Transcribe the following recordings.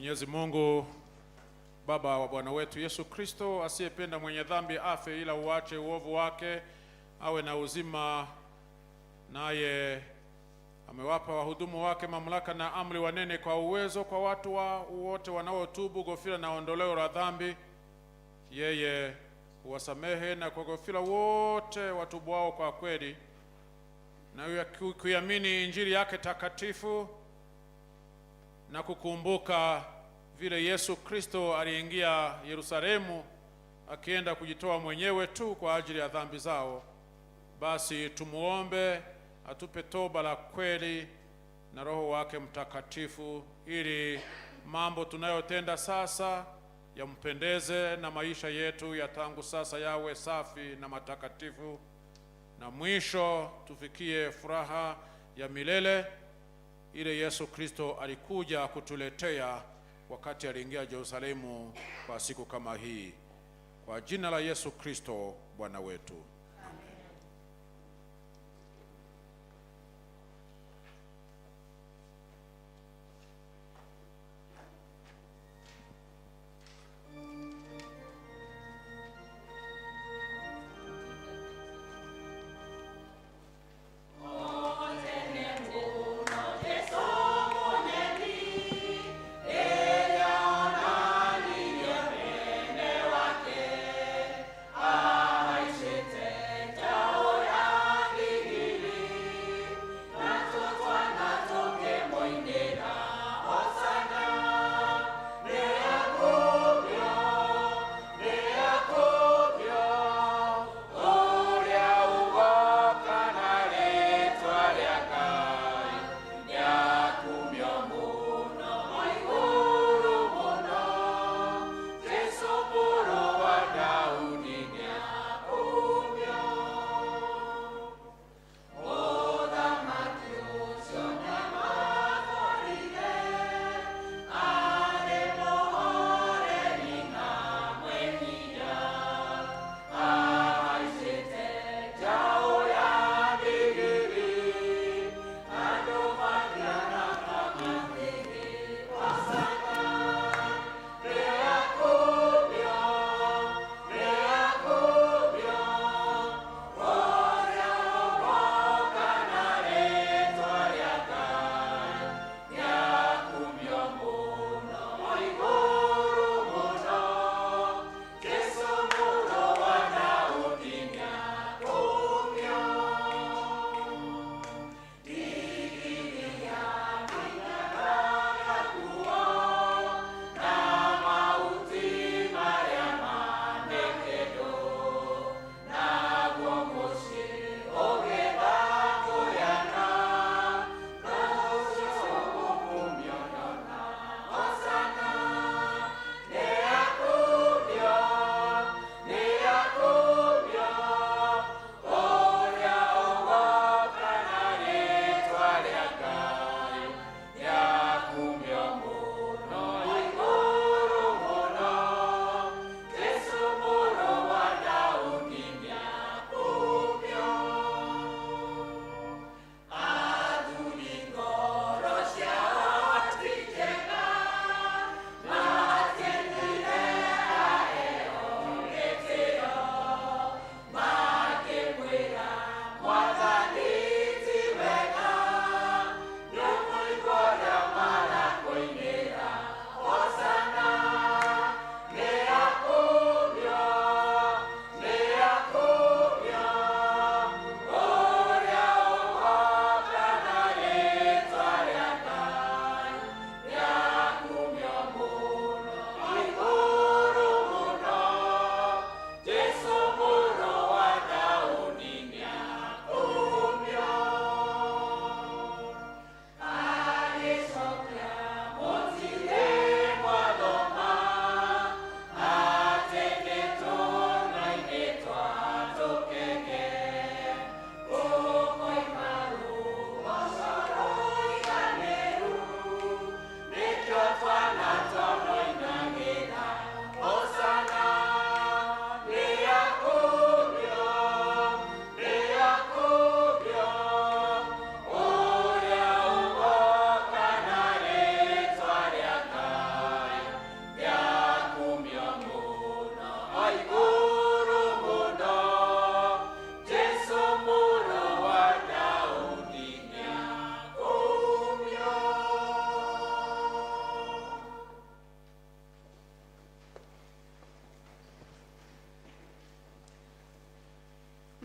Mwenyezi Mungu Baba wa Bwana wetu Yesu Kristo, asiyependa mwenye dhambi afe ila uache uovu wake awe na uzima, naye amewapa wahudumu wake mamlaka na amri wanene kwa uwezo kwa watu wote wanaotubu gofila na ondoleo la dhambi. Yeye huwasamehe na kugofila wote watubuao kwa kweli na kuiamini Injili yake takatifu na kukumbuka vile Yesu Kristo aliingia Yerusalemu akienda kujitoa mwenyewe tu kwa ajili ya dhambi zao. Basi tumuombe atupe toba la kweli na Roho wake Mtakatifu, ili mambo tunayotenda sasa yampendeze na maisha yetu ya tangu sasa yawe safi na matakatifu, na mwisho tufikie furaha ya milele ile Yesu Kristo alikuja kutuletea wakati aliingia Yerusalemu kwa siku kama hii. Kwa jina la Yesu Kristo Bwana wetu. Amen.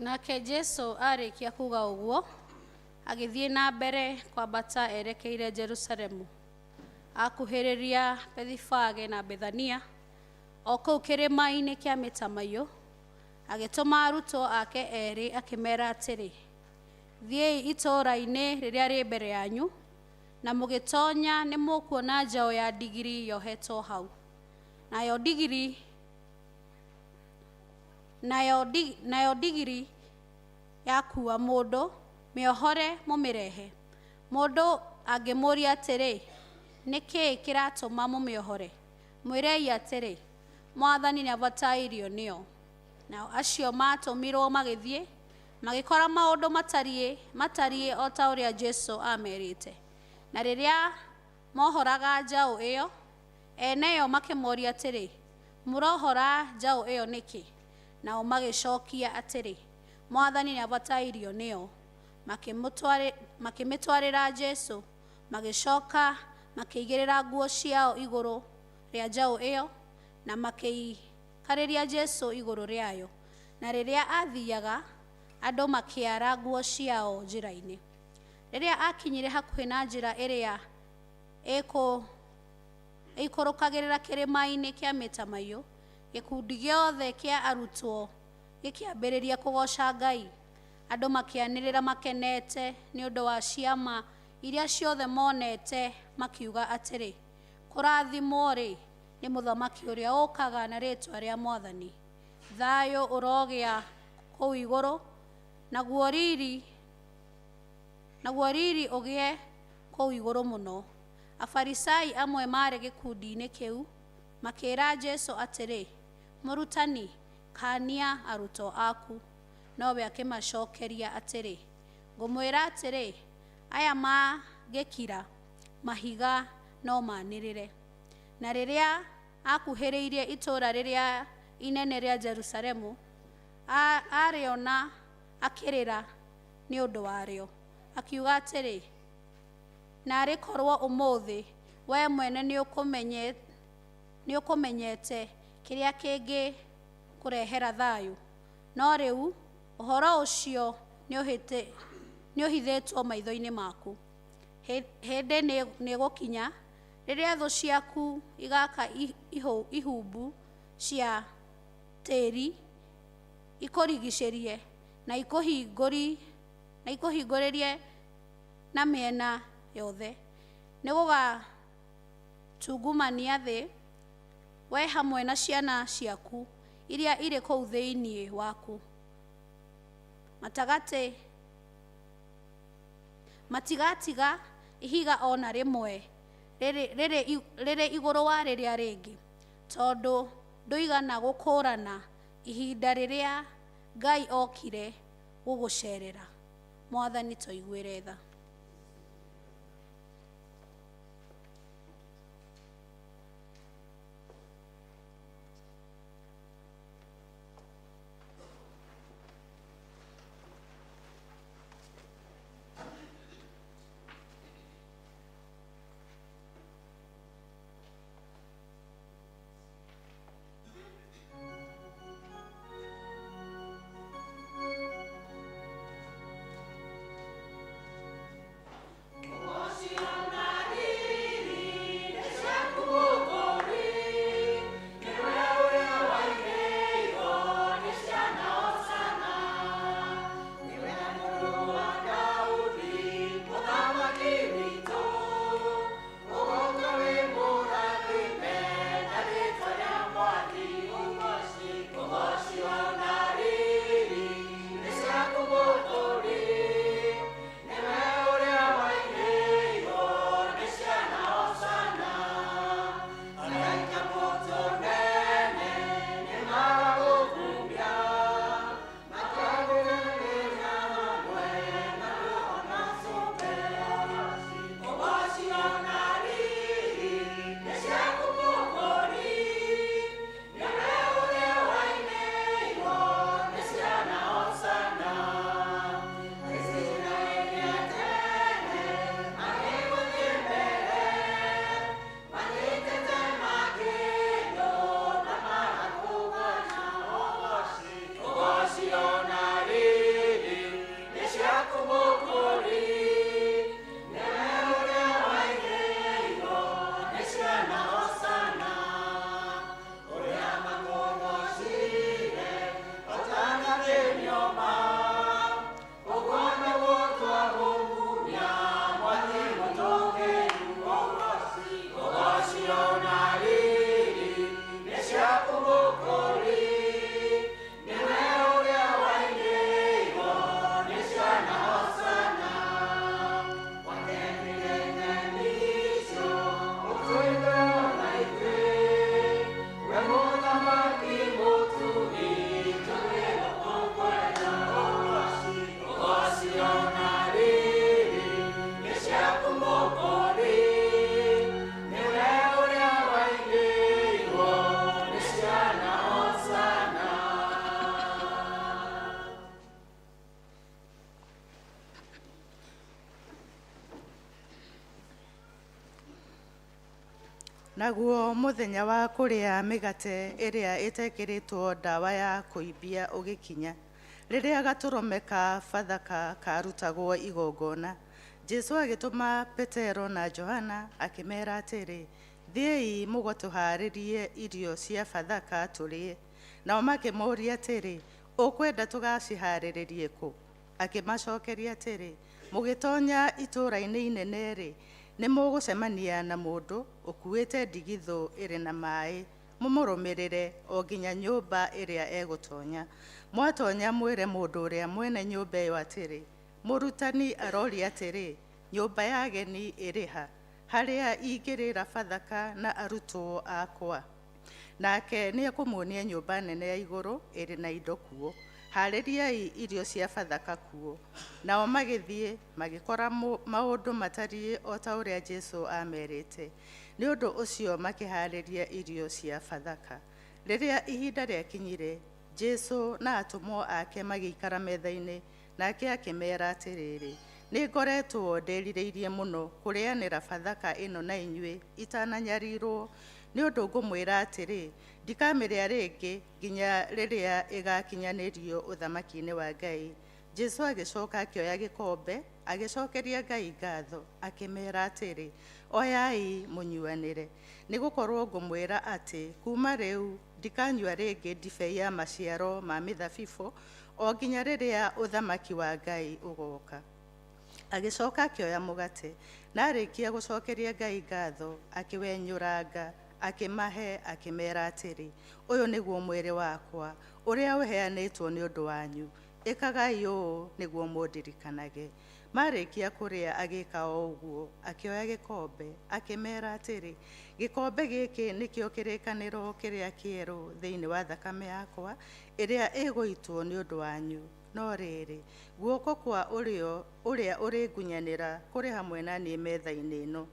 Nake Jesu arikia kuga uguo agithie na mbere kwambata erekeire Jerusalemu. Akuhĩrĩria Bethifage na Bethania o kũu kĩrĩma-inĩ kĩa Mĩtamaiyũ, agĩtũma arutwo ake erĩ akĩmera atĩrĩ, thiĩi itũũra-inĩ rĩrĩa rĩ mbere yanyu, na mũgĩtonya nĩ mũkuona njaũ ya ndigiri yohetwo hau. Nayo ndigiri yakuua mũndũ, mĩohore mũmĩrehe. Mũndũ angĩmũũria atĩrĩ, nĩ kĩĩ kĩratũma mũmĩohore? Mwĩrei atĩrĩ, Mwathani nĩabatairio nĩyo. Nao acio matũmirwo magĩthiĩ, magĩkora maũndũ matariĩ o ta ũrĩa Jesu amerite. Na rĩrĩa mohoraga njaũ ĩyo, ene yo makĩmoria atĩrĩ, mũrohora njaũ ĩyo nĩkĩ? Nao magĩcokia atĩrĩ, Mwathani nĩabatairio nĩyo. Makĩmĩtwarĩra Jesu, magĩcoka makĩigĩrĩra nguo ciao igũrũ rĩa njaũ ĩyo, na makĩikarĩria Jesu igũrũ rĩayo. Na rĩrĩa athiaga, andũ makĩara nguo ciao njĩra-inĩ. Rĩrĩa akinyire hakuhĩ na njĩra ĩrĩa ĩikũrũkagĩrĩra kĩrĩma-inĩ kĩa Mĩtamaiyũ, gĩkundi gĩothe kĩa arutwo gĩkĩambĩrĩria kũgoca Ngai. Andũ makĩanĩrĩra makenete nĩ ũndũ wa ciama iria ciothe monete, makiuga atĩrĩ, kũrathimwo-rĩ nĩ mũthamaki ũrĩa ũkaga na rĩĩtwa rĩa Mwathani. Thayũ ũrogĩa kũu igũrũ, naguo riri ũgĩe kũu igũrũ mũno. Afarisai amwe marĩ gĩkundi-inĩ kĩu makĩĩra Jesu atĩrĩ, Mũrutani, kaania arutwo aku. Nowe akĩmacokeria atĩrĩ, ngũmwĩra atĩrĩ, aya mangĩkira mahiga no manĩrĩre. Na rĩrĩa akuhĩrĩirie itũũra rĩrĩa inene rĩa Jerusalemu, arĩona akĩrĩra nĩ ũndũ warĩo, akiuga atĩrĩ, narĩ korwo ũmũthĩ we mwene nĩũkũmenyete kĩrĩa kĩngĩ kũrehera thayũ, no rĩu ũhoro ũcio nĩũhithĩtwo maitho-inĩ maku. Hĩndĩ nĩgũkinya rĩrĩa thũ ciaku igaka ihumbu cia tĩĩri ikũrigicĩrie na ikũhingũrĩrie na mĩena yothe. Nĩgũgatungumania thĩ, we hamwe na ciana ciaku iria irĩ kũu thĩinĩ waku. Matigatiga ihiga ona rĩmwe rĩrĩ igũrũ wa rĩrĩa rĩngĩ, tondũ ndũigana gũkũũrana ihinda rĩrĩa Ngai okire gũgũcerera. Mwathani tũiguĩre tha. Naguo muthenya wa kuria migate iria itekiritwo ndawa ya kuibia ugikinya, riria gaturume ka Bathaka karutagwo igongona, Jesu agituma Petero na Johana akimera atiri, thiei mugotuharirie irio cia Bathaka turie. Nao makimuria atiri, ukwenda tugaciharirie ku? Akimacokeria atiri, mugitonya itura-ini inene ri, nĩ mũgũcemania na mũndũ ũkuĩte ndigithũ ĩrĩ na maĩ, mũmũrũmĩrĩre o nginya nyũmba ĩrĩa egũtonya. Mwatonya mwĩre mũndũ ũrĩa mwene nyũmba ĩyo atĩrĩ, mũrutani aroria atĩrĩ, nyũmba ya ageni ĩrĩ ha, harĩa ingĩrĩra Bathaka na arutwo akwa? Nake nĩ ekũmuonia nyũmba nene ya igũrũ ĩrĩ na indo kuo. Harĩriai irio cia Bathaka kuo. Nao magĩthiĩ magĩkora maũndũ matariĩ o ta ũrĩa Jesu amerĩte. Nĩ ũndũ ũcio makĩharĩria irio cia Bathaka. Rĩrĩa ihinda rĩakinyire, Jesu na atũmwo ake magĩikara metha-inĩ, nake akĩmera atĩrĩrĩ, nĩ ngoretwo ndĩrirĩirie mũno kũrĩanĩra Bathaka ĩno na inyuĩ itananyarirwo, nĩ ũndũ ngũmwĩra atĩrĩ, ndikamĩrĩa rĩngĩ nginya rĩrĩa ĩgakinyanĩrio ũthamaki-inĩ wa Ngai. Jesu agĩcoka akĩoya gĩkombe, agĩcokeria Ngai ngatho, akĩmera atĩrĩ, oyai mũnyuanĩre, nĩ gũkorwo ngũmwĩra atĩ kuma rĩu ndikanyua rĩngĩ ndibei ya maciaro ma mĩthabibũ o nginya rĩrĩa ũthamaki wa Ngai ũgoka. Agĩcoka akĩoya mũgate, na arĩkia gũcokeria Ngai ngatho, akĩwenyũranga, akĩmahe, akĩmera atĩrĩ, ũyũ nĩguo mwĩrĩ wakwa ũrĩa ũheanĩtwo nĩ ũndũ wanyu, ĩkagai ũũ nĩguo mũndirikanage. Marĩkia kũrĩa agĩka o ũguo, akĩoya gĩkombe, akĩmera atĩrĩ, gĩkombe gĩkĩ nĩkĩo kĩrĩkanĩro kĩrĩa kĩerũ thĩinĩ wa thakame yakwa ĩrĩa ĩgũitwo nĩ ũndũ wanyu. No rĩrĩ, guoko kwa ũrĩa ũrĩngunyanĩra kũrĩ hamwe na niĩ metha-inĩ ĩno.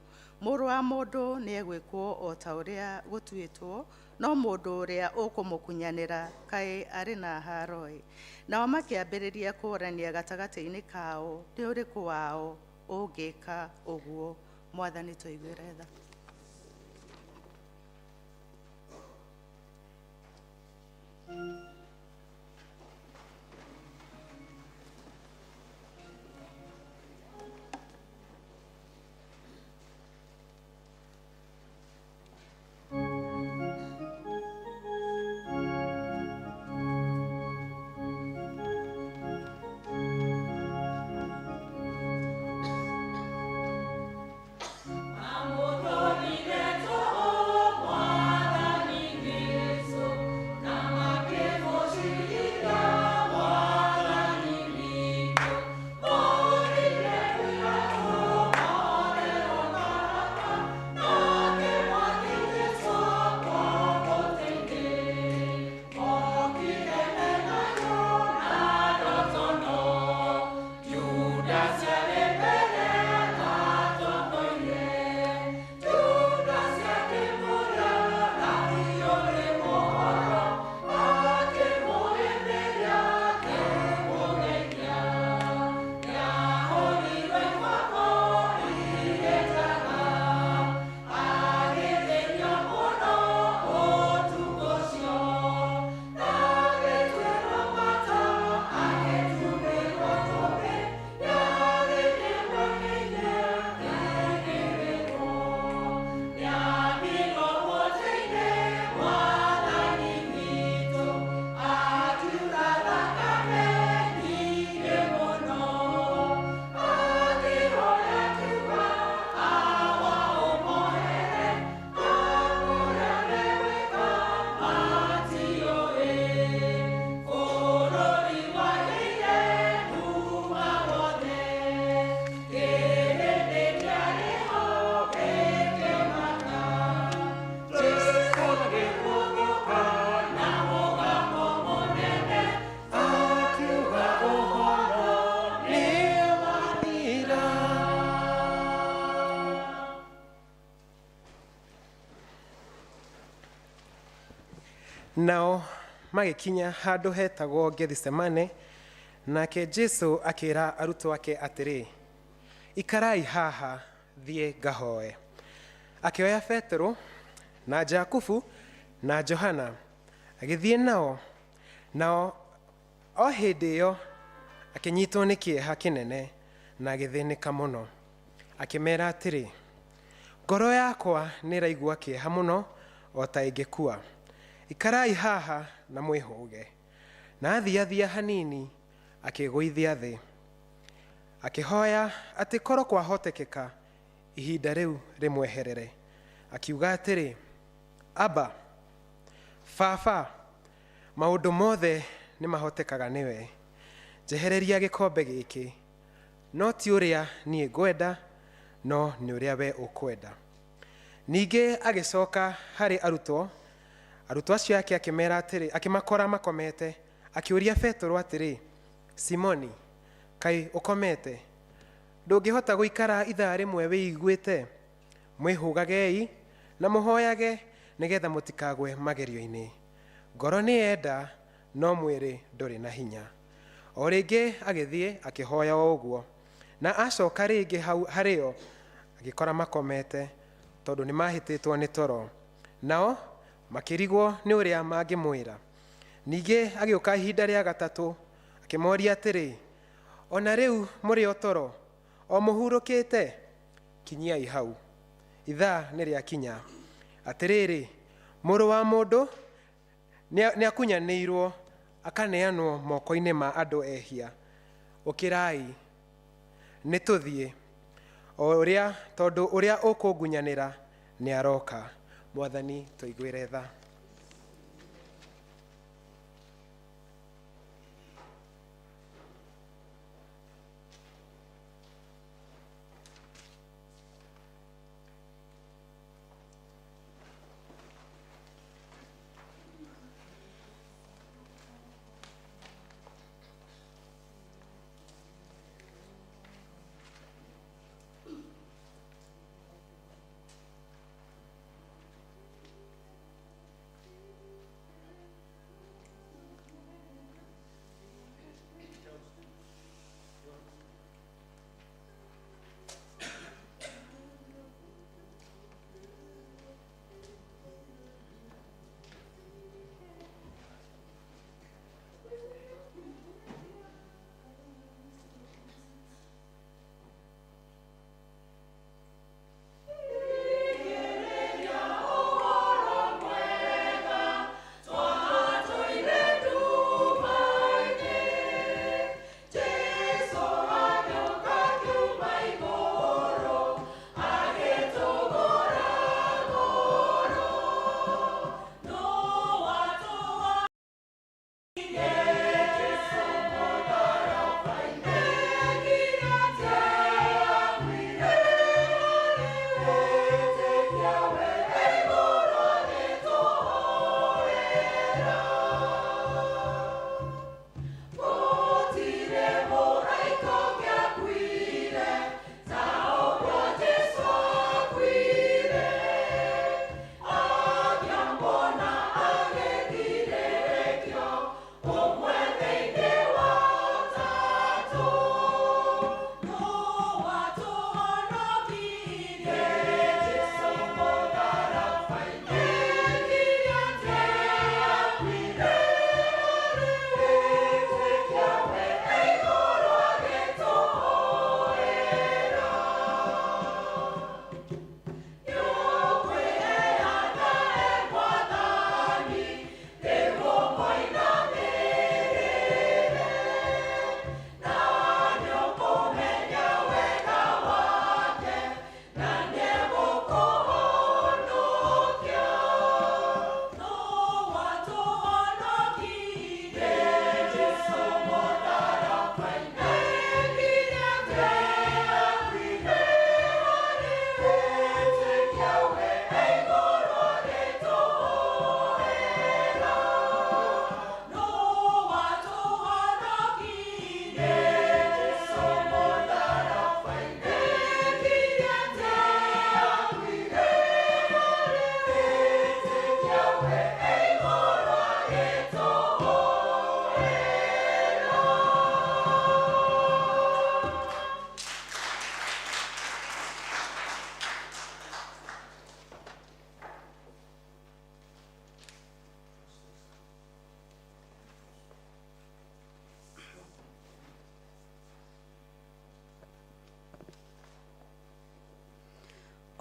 Mũrũ wa mũndũ nĩ egwĩkwo o ta ũrĩa gũtuĩtwo, no mũndũ ũrĩa ũkũmũkunyanĩra kaĩ arĩ na haro-ĩ. Nao makĩambĩrĩria kũrania gatagatĩ-inĩ kao, nĩ ũrĩkũ wao ũngĩka ũguo. Mwathani tũiguĩre tha. Nao magĩkinya handũ hetagwo Gethisemane, nake Jesu akĩra arutwo ake atĩrĩ, ikarai haha thiĩ ngahoe. Akĩoya Petero na Jakubu na Johana, agĩthiĩ nao o hĩndĩ ĩyo akĩnyitwo nĩ kĩeha kĩnene na agĩthĩnĩka mũno, akĩmeera atĩrĩ, ngoro yakwa nĩ ĩraigua kĩeha mũno o ta ĩngĩkua. Ikarai haha na mwĩhũge. Na athiathia hanini akĩgũithia thĩ, akĩhoya atĩ korwo kwahotekeka ihinda rĩu rĩmweherere, akiuga atĩrĩ, Aba, Baba, maũndũ mothe nĩ mahotekaga nĩwe. Njehereria gĩkombe gĩkĩ, no ti ũrĩa niĩ ngwenda, no nĩ ũrĩa we ũkwenda. Ningĩ agĩcoka harĩ arutwo acio ake akĩmeera atĩrĩ, akĩmakora makomete, akĩũria Petero atĩrĩ, Simoni, kaĩ ũkomete? Ndũngĩhota gũikara ithaa rĩmwe wĩiguĩte? Mwĩhũgagei na mũhoyage nĩgetha mũtikagwe magerio-inĩ. Ngoro nĩ yenda, no mwĩrĩ ndũrĩ na hinya. O rĩngĩ agĩthiĩ akĩhoya o ũguo, na acoka rĩngĩ hau harĩo agĩkora makomete, tondũ nĩ mahĩtĩtwo nĩ toro, nao makĩrigwo nĩ ũrĩa mangĩmwĩra. Ningĩ agĩũka ihinda rĩa gatatũ, akĩmoria atĩrĩ, ona rĩu mũrĩ o toro, o mũhurũkĩte? Kinyiai hau, ithaa nĩ rĩakinya. Atĩrĩrĩ, mũrũ wa mũndũ nĩ akunyanĩirwo, akaneanwo moko-inĩ ma andũ ehia. Ũkĩrai, nĩ tũthiĩ, tondũ ũrĩa ũkũngunyanĩra nĩ aroka. Mwathani tũiguĩre tha.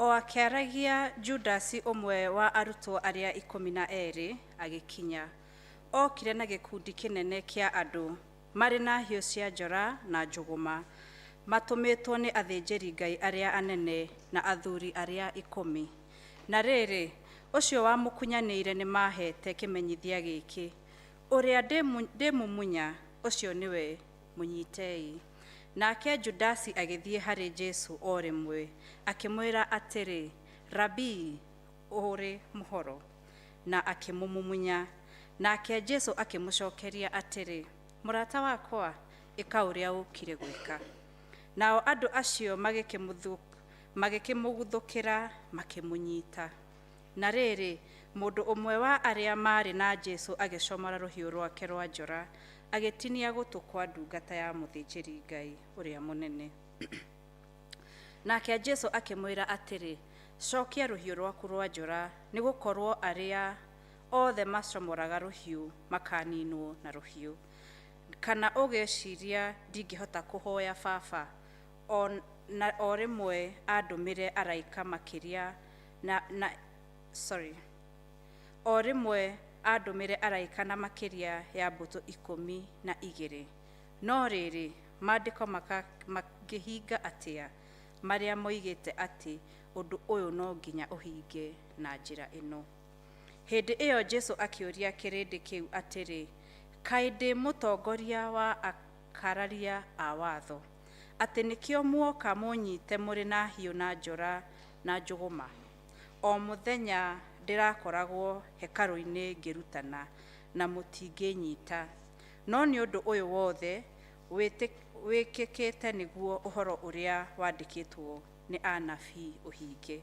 O akĩaragia Judasi ũmwe wa arutwo arĩa 12 agĩkinya. Okire na gĩkundi kĩnene kĩa andũ marĩ na hiũ cia njora na njũgũma, matũmĩtwo nĩ athĩnjĩri Ngai arĩa anene na athuri arĩa 10. Na rĩrĩ, ũcio wamũkunyanĩire nĩ mahete kĩmenyithia gĩkĩ: ũrĩa ndĩmũmunya, ũcio nĩwe mũnyitei. Nake Judasi agĩthiĩ harĩ Jesu o rĩmwe, akĩmwĩra atĩrĩ, Rabii, ũrĩ mũhoro, na akĩmũmumunya. Nake Jesu akĩmũcokeria atĩrĩ, mũrata wakwa, ĩka ũrĩa ũkire gwĩka. Nao andũ acio magĩkĩmũguthũkĩra makĩmũnyita. Na rĩrĩ, mũndũ ũmwe wa arĩa marĩ na Jesu agĩcomora rũhiũ rwake rwa njora, agĩtinia gũtũ kwa ndungata ya mũthĩnjĩri Ngai ũrĩa mũnene. Nake Jesu akĩmwĩra atĩrĩ, cokia rũhiũ rwaku rwa njora, nĩgũkorwo arĩa othe macomoraga rũhiũ makaninwo na rũhiũ. Kana ũgeciria ndingĩhota kũhoya Baba, o rĩmwe andũmĩre araika makĩria o rĩmwe andũmĩre araika na makĩria ya mbũtũ 12. No rĩrĩ, maandĩko makĩhinga atĩa marĩa moigĩte atĩ ũndũ ũyũ no nginya ũhinge na njĩra ĩno? Hĩndĩ ĩyo Jesu akĩũria kĩrĩndĩ kĩu atĩrĩ, kaĩ ndĩ mũtongoria wa akararia a watho, atĩ nĩkĩo muoka mũnyite mũrĩ na hiũ na njora na njũgũma? O mũthenya ndĩrakoragwo hekarũ-inĩ ngĩrutana, na mũtingĩnyita. No nĩ ũndũ ũyũ wothe wĩkĩkĩte nĩguo ũhoro ũrĩa wandĩkĩtwo nĩ anabii ũhinge.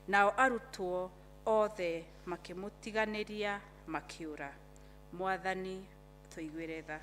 Nao arutwo othe makĩmũtiganĩria makĩũra. Mwathani, tũiguĩre tha.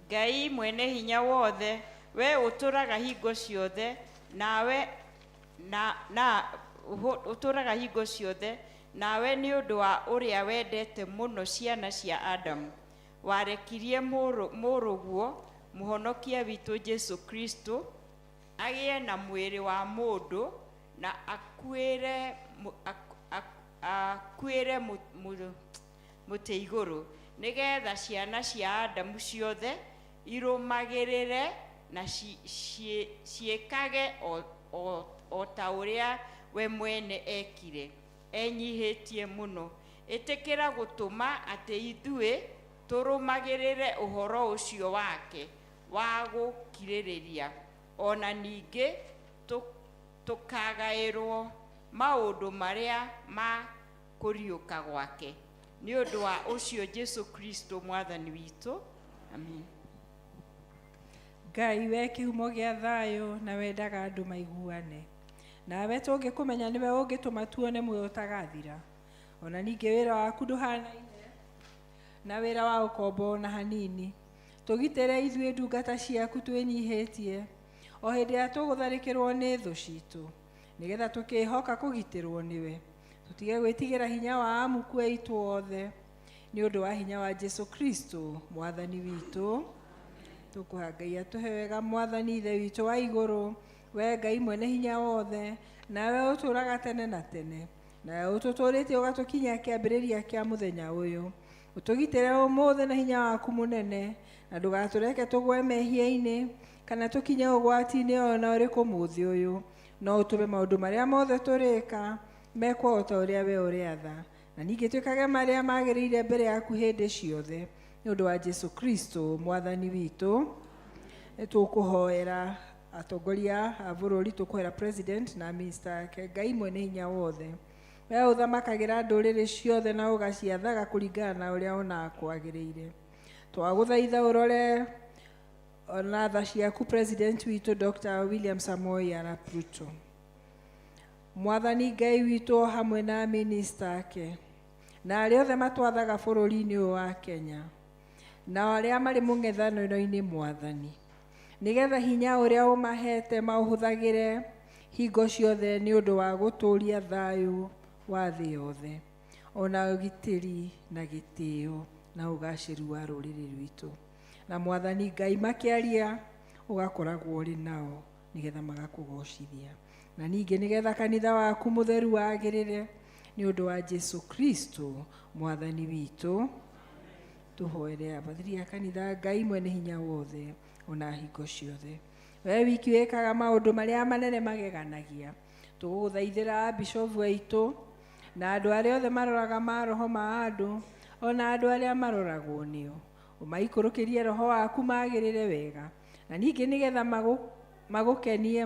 Ngai mwene hinya wothe, we ũtũraga hingo ciothe, nawe ũtũraga hingo ciothe, nawe nĩ ũndũ wa ũrĩa wendete mũno ciana cia Adamu, warekirie mũrũguo mũhonokia witũ Jesu Kristo agĩe na mwĩrĩ wa mũndũ na akuĩre mũtĩ igũrũ, nĩgetha ciana cia Adamu ciothe irũmagĩrĩre na ciĩkage o ta ũrĩa we mwene ekire, enyihĩtie mũno. Ĩtĩkĩra gũtũma atĩ ithuĩ tũrũmagĩrĩre ũhoro ũcio wake wa gũkirĩrĩria, ona ningĩ tũkagaĩrwo maũndũ marĩa ma kũriũka gwake. Nĩ ũndũ wa ũcio Jesu Kristo mwathani witũ. Amen. Ngai we kĩhumo gĩa thayũ na wendaga andũ maiguane. Nawe tũngĩkũmenya nĩwe ũngĩtũma tuone muoyo ũtagathira. Ona ningĩ wĩra waku ndũhanaine na wĩra wa ũkombo na hanini. Tũgitĩre ithuĩ ndungata ciaku twĩnyihĩtie o hĩndĩ ĩrĩa tũgũtharĩkĩrwo nĩ thũ citũ, nĩgetha tũkĩhoka kũgitĩrwo nĩwe. Tũtige gwĩtigĩra hinya wa amuku aitũ othe, nĩ ũndũ wa hinya wa Jesu Kristo mwathani witũ. Tũkũhoya Ngai atũhe wega mwathani ithe witũ wa igũrũ, we Ngai mwene hinya wothe, nawe ũtũũraga tene na tene, nawe ũtũtũrĩtie ũgatũkinyia kĩambĩrĩria kĩa mũthenya ũyũ. Ũtũgitĩre ũmũthĩ na hinya waku mũnene, na ndũgatũreke tũgwe mehia-inĩ kana tũkinye ũgwati-inĩ o na ũrĩkũ mũthĩ ũyũ, no ũtũme maũndũ marĩa mothe tũrĩka mekwo o ta ũrĩa we ũrĩatha, na ningĩ twĩkage marĩa magĩrĩire mbere yaku hĩndĩ ciothe, nĩ ũndũ wa Jesu Kristo mwathani witũ. Nĩ tũkũhoera atongoria a bũrũri, tũkũhoera president na minister ake. Ngai mwene hinya wothe, we ũthamakagĩra ndũrĩrĩ ciothe na ũgaciathaga kũringana na ũrĩa onaga kwagĩrĩire. Twagũthaitha ũrore ona tha ciaku president witũ Dr. William Samoei Arap Ruto. Mwathani Ngai witũ hamwe na minister ake na arĩa othe matwathaga bũrũri-inĩ ũyũ wa Kenya na arĩa marĩ mũng'ethanĩro-inĩ Mwathani, nĩgetha hinya ũrĩa ũmahete maũhũthagĩre hingo ciothe nĩ ũndũ wa gũtũũria thayũ wa thĩ yothe, ona ũgitĩri na gĩtĩo na ũgacĩru wa rũrĩrĩ rwitũ. Na Mwathani Ngai makĩaria ũgakoragwo ũrĩ nao nĩgetha magakũgocithia, na ningĩ nĩgetha kanitha waku mũtheru wagĩrĩre nĩ ũndũ wa Jesu Kristo mwathani witũ. Tũhoere abathĩri a kanitha. Ngai mwene hinya wothe ona hingo ciothe, we wiki wĩkaga maũndũ marĩa manene mageganagia, tũgũgũthaithĩra bishofu witũ na andũ arĩa othe maroraga maroho ma andũ, ona andũ arĩa maroragwo nĩo, ũmaikũrũkĩrie roho waku magĩrĩre wega, na ningĩ nĩgetha magũkenie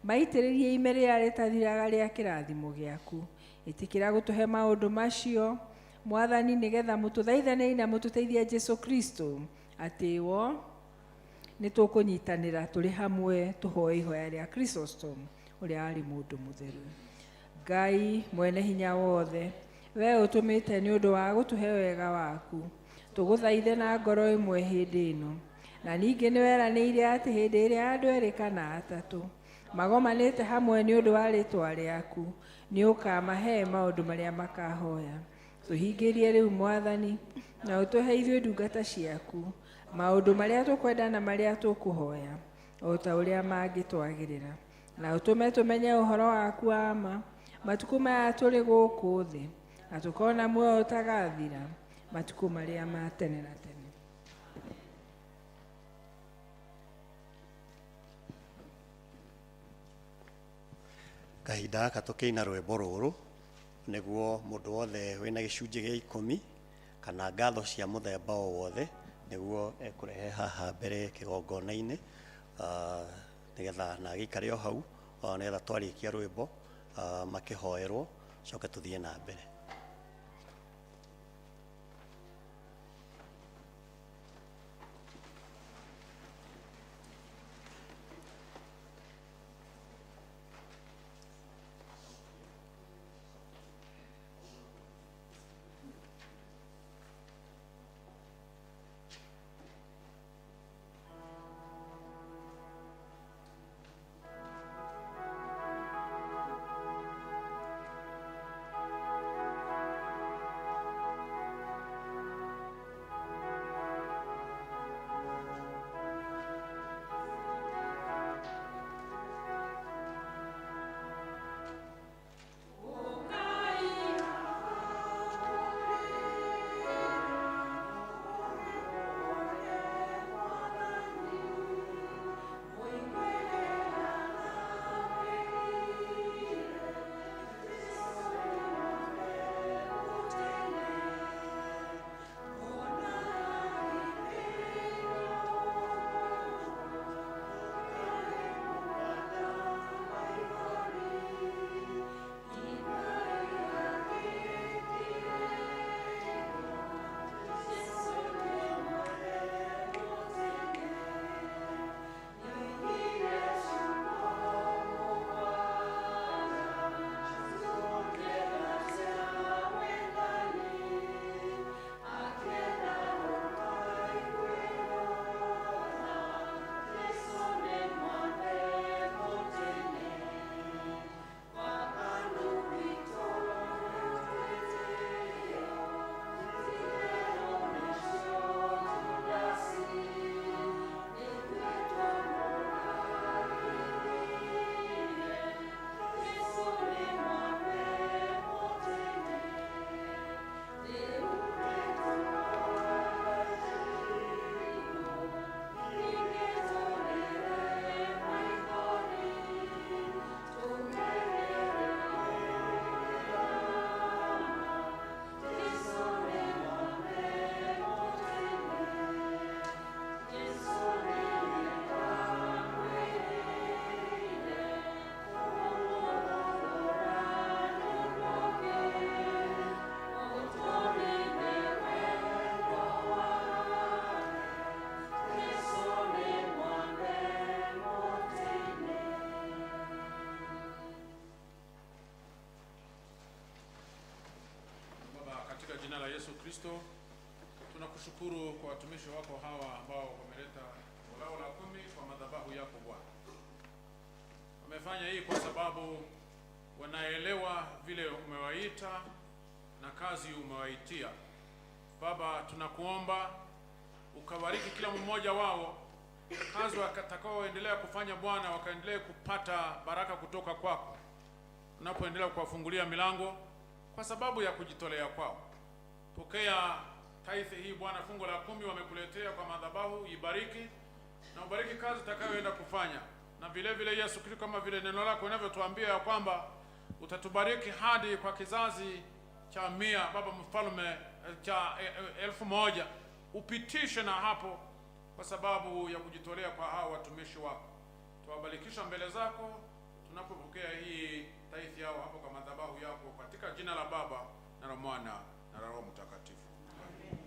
maitĩrĩrie ime rĩrĩa rĩtathiraga rĩa kĩrathimo gĩaku. Ĩtĩkĩra gũtũhe maũndũ macio Mwathani, nĩgetha mũtũthaithane na mũtũteithie Jesu Kristo atĩwo nĩ tũkũnyitanĩra tũrĩ hamwe tũhoe ihoya rĩa Chrysostom ũrĩa arĩ mũndũ mũtheru. Ngai mwene hinya wothe, we ũtũmĩte nĩ ũndũ wa gũtũhe wega waku, tũgũthaithe na ngoro ĩmwe hĩndĩ ĩno, na ningĩ nĩ weranĩire atĩ hĩndĩ ĩrĩa andũ erĩ kana atatũ magomanĩte hamwe nĩ ũndũ wa rĩĩtwa rĩaku, nĩ ũkamahe maũndũ marĩa makahoya. Tũhingĩrie rĩu Mwathani, na ũtũhe ithuĩ ndungata ciaku maũndũ marĩa tũkwenda na marĩa tũkũhoya, o ta ũrĩa mangĩtwagĩrĩra, na ũtũme tũmenye ũhoro waku wa ma matukũ maya tũrĩ gũkũ thĩ, na tũkona muoyo ũtagathira matukũ marĩa ma tene na tene. Kahinda gaka tũkĩina rwĩmbo rũrũ nĩguo mũndũ wothe wĩna gĩcunjĩ gĩa 10 kana ngatho cia mũthemba o wothe nĩguo ekũrehe haha mbere kĩgongona-inĩ, nĩgetha na gĩikare o hau nĩgetha twarĩkia rwĩmbo makĩhoerwo coke tũthiĩ na mbere. jina la Yesu Kristo, tunakushukuru kwa watumishi wako hawa ambao wameleta toleo la 10 kwa madhabahu yako Bwana. Wamefanya hii kwa sababu wanaelewa vile umewaita na kazi umewaitia. Baba, tunakuomba ukabariki kila mmoja wao, kazi watakaoendelea kufanya Bwana, wakaendelee kupata baraka kutoka kwako unapoendelea kuwafungulia milango kwa sababu ya kujitolea kwao. Pokea tithe hii Bwana, fungu la 10 wamekuletea kwa madhabahu, ibariki na ubariki kazi utakayoenda kufanya. Na vile vile Yesu Kristo, kama vile neno lako linavyotuambia ya kwamba utatubariki hadi kwa kizazi cha 100, Baba mfalme, cha 1000, upitishe na hapo kwa sababu ya kujitolea kwa hao watumishi wako. Tuwabarikisha mbele zako tunapopokea hii tithe yao hapo kwa madhabahu yako, katika jina la Baba na la Mwana na la Roho Mtakatifu. Amen.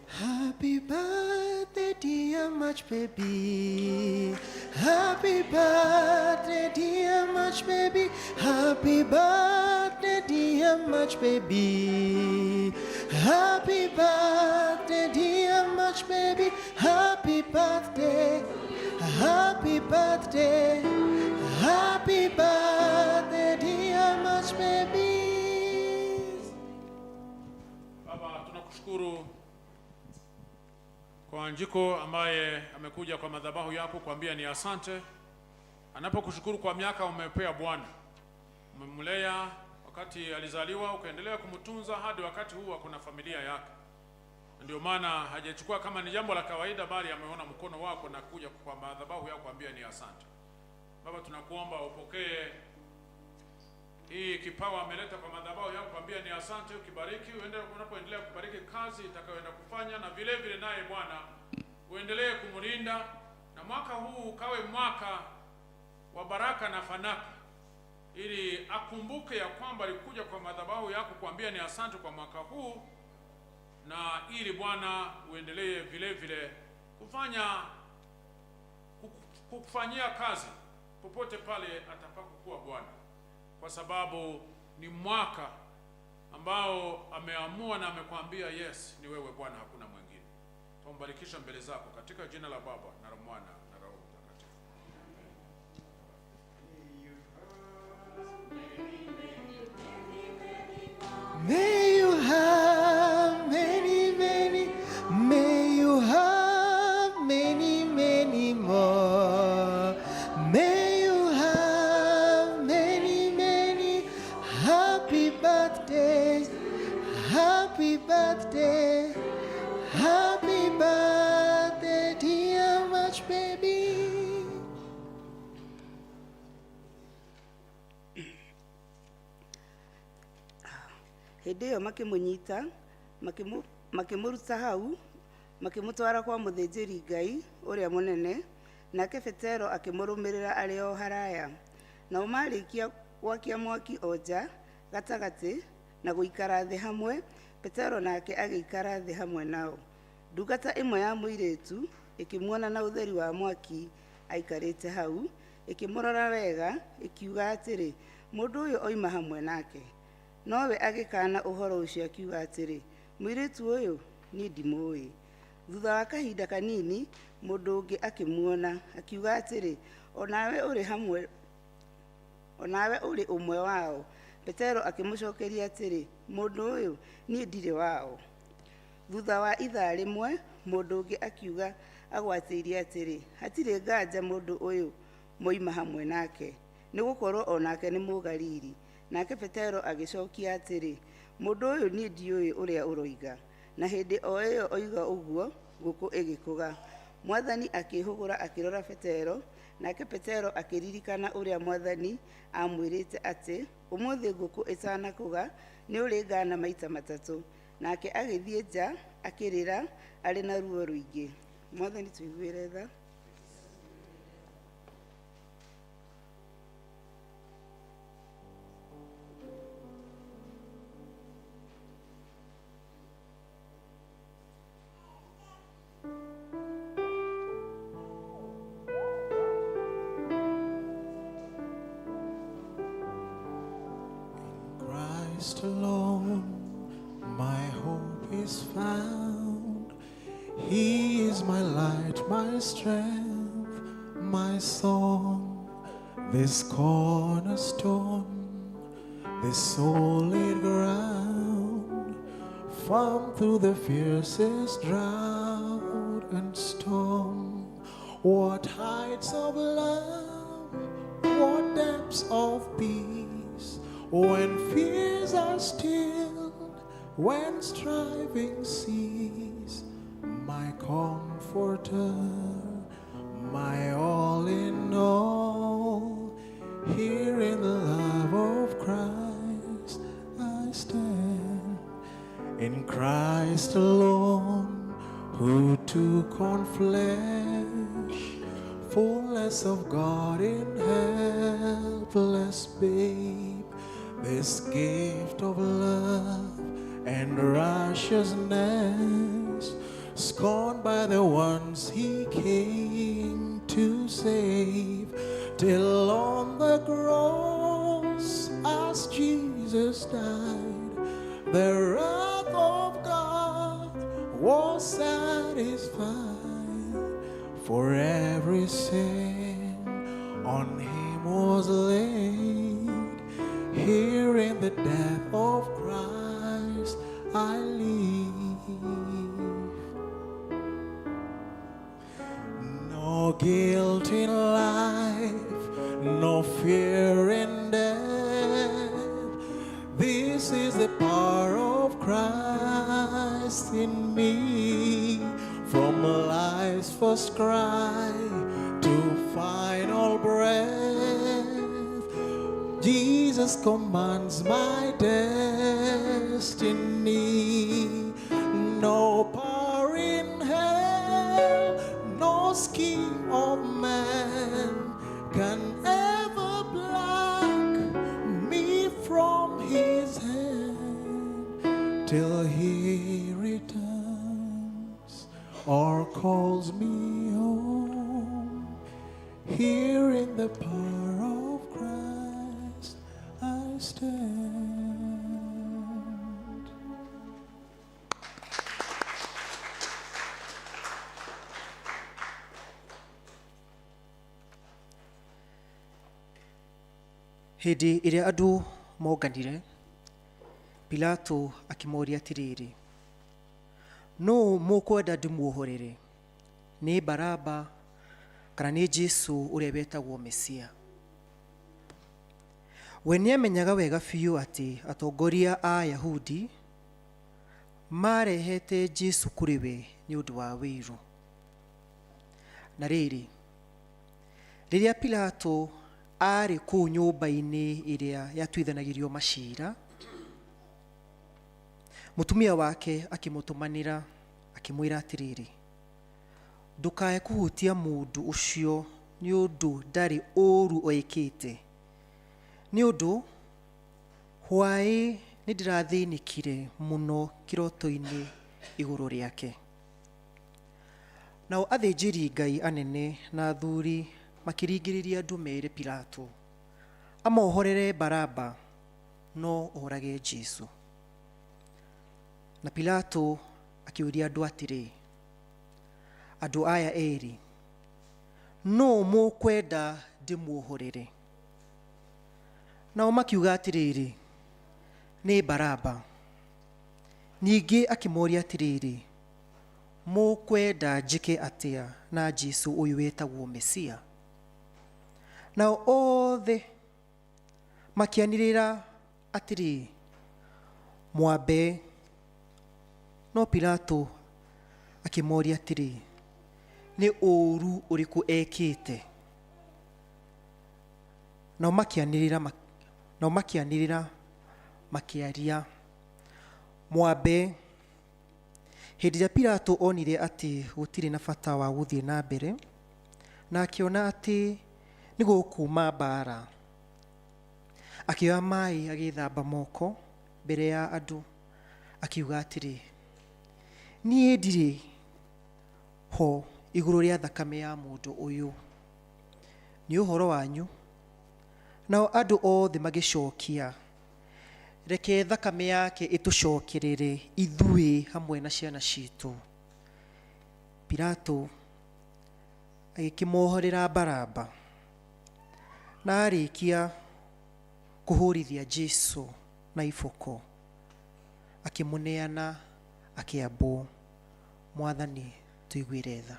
Happy birthday, dear Much Baby. Happy birthday, dear Much Baby. Happy birthday, dear Much Baby. Happy birthday, dear Much Baby. Happy birthday. Happy birthday. Happy birthday, dear Much Baby. Baba, tunakushukuru kwa Anjiko ambaye amekuja kwa madhabahu yako kuambia ni asante. Anapokushukuru kwa miaka umepea Bwana, umemlea wakati alizaliwa, ukaendelea kumtunza hadi wakati huu akona familia yake. Ndio maana hajachukua kama ni jambo la kawaida, bali ameona mkono wako na kuja kwa madhabahu yako kuambia ni asante. Baba, tunakuomba upokee hii kipawa ameleta kwa madhabahu yako kuambia ni asante. Ukibariki, unapoendelea kubariki kazi itakayoenda kufanya, na vile vile naye Bwana uendelee kumlinda, na mwaka huu ukawe mwaka wa baraka na fanaka, ili akumbuke ya kwamba alikuja kwa madhabahu yako kuambia ni asante kwa mwaka huu, na ili Bwana uendelee vile vile kufanyia kazi popote pale atakapokuwa Bwana, kwa sababu ni mwaka ambao ameamua na amekwambia yes, ni wewe Bwana, hakuna mwingine. Tumbarikisha mbele zako katika jina la Baba na la Mwana na Roho Mtakatifu. May you have many, many, may you have many, many more. May you have many, many. Happy birthday, happy birthday, happy birthday, dear Much Baby. Hĩndĩ ĩyo makĩmũnyita, makĩmũruta hau, makĩmũtwara kwa mũthĩnjĩri Ngai ũrĩa mũnene, nake Petero akĩmũrũmĩrĩra arĩ o haraya. Nao marĩkia gwakia mwaki o nja gatagatĩ na gũikara thĩ hamwe, Petero nake agĩikara thĩ hamwe nao. Ndungata ĩmwe ya mũirĩtu ĩkĩmuona na ũtheri wa mwaki aikarĩte hau, ĩkĩmũrora wega, ĩkiuga atĩrĩ, mũndũ ũyũ oima hamwe nake. Nowe agĩkana ũhoro ũcio akiuga atĩrĩ, mũirĩtu ũyũ niĩ ndimũĩ. Thutha wa kahinda kanini, mũndũ ũngĩ akĩmuona, akiuga atĩrĩ, onawe ũrĩ ũmwe wao. Petero akĩmũcokeria atĩrĩ, mũndũ ũyũ niĩ ndirĩ wao. Thutha wa ithaa rĩmwe, mũndũ ũngĩ akiuga agwatĩirie atĩrĩ, hatirĩ nganja mũndũ ũyũ moima hamwe nake, nĩgũkorwo onake nĩ Mũgalili. Nake Petero agĩcokia atĩrĩ, mũndũ ũyũ niĩ ndiũĩ ũrĩa ũroiga. Na hĩndĩ o ĩyo oiga ũguo, ngũkũ ĩgĩkũga. Mwathani akĩhũgũra akĩrora Petero, nake Petero akĩririkana ũrĩa Mwathani amwĩrĩte atĩ ũmũthĩ ngũkũ ĩtanakũga nĩ ũrĩngana maita matatũ. Nake agĩthiĩ nja akĩrĩra arĩ na ruo rũingĩ. Mwathani tũiguĩre tha. Christ alone, my hope is found. He is my light, my strength, my song. This cornerstone, this solid ground, firm through the fiercest drought and storm. What heights of love, what depths of peace, when fears are stilled, when striving cease, my comforter, my all in all, here in the love of Christ I stand. In Christ alone, who took on flesh, fullness of God in helpless babe, this gift of love and righteousness, scorned by the ones he came to save, till on the cross as Jesus died, the wrath of God was satisfied, for every sin on him was laid. Here in the death of Christ I live. No guilt in life, no fear in death. This is the power of Christ in me. From life's first cry to final breath, Jesus commands my destiny. No power in hell, no scheme of man can ever pluck me from his hand till he returns or calls me home. Here in the power of Christ I stand. Hĩndĩ ĩrĩa andũ monganire, Pilato akĩmoria atĩrĩrĩ, nũũ mũkwenda ndĩmuohorere, nĩ Baraba kana nĩ Jesũ ũrĩa wetagwo Mesia? We nĩamenyaga wega biũ atĩ atongoria a Ayahudi marehete Jesũ kũrĩ we nĩ ũndũ wa wĩru. Na rĩrĩ, rĩrĩa Pilato arĩ kũu nyũmba-inĩ ĩrĩa yatuithanagĩrio macira, mũtumia wake akĩmũtũmanĩra akĩmwĩra atĩrĩrĩ, ndũkae kũhutia mũndũ ũcio nĩ ũndũ ndarĩ ũũru oĩkĩte, nĩ ũndũ hwaĩ nĩ ndĩrathĩnĩkire mũno kĩroto-inĩ igũrũ rĩake. Nao athĩnjĩri Ngai anene na athuri makĩringĩrĩria andũ mere Pilato amohorere Baraba no orage Jesũ. Na Pilato akĩũria andũ atĩrĩ, andũ aya erĩ, no mũkwenda ndĩmuohorere? Nao makiuga atĩrĩrĩ, nĩ Baraba. Ningĩ akĩmoria atĩrĩrĩ, mũkwenda njĩke atĩa na Jesũ ũyũ wetagwo Mesia? Nao othe makĩanĩrĩra atĩrĩ, mwambe. No Pilato akĩmoria atĩrĩ, nĩ ũũru ũrĩkũ ekĩte. Nao makĩanĩrĩra makĩaria, mwambe. Hĩndĩ ĩrĩa Pilato onire atĩ gũtirĩ na bata wa gũthiĩ na mbere, na akĩona atĩ nĩ gũkuuma mbaara, akĩoya maaĩ agĩthamba moko mbere ya andũ, akiuga atĩrĩ, niĩ ndirĩ ho igũrũ rĩa thakame ya mũndũ ũyũ. Nĩ ũhoro wanyu. Nao andũ othe magĩcokia, reke thakame yake ĩtũcokerere ithuĩ hamwe na ciana citũ. Pilato agĩkĩmohorera Baraba, na arĩkia kũhũrithia Jesũ na iboko, akĩmũneana akĩambwo. Mwathani tũiguĩre tha.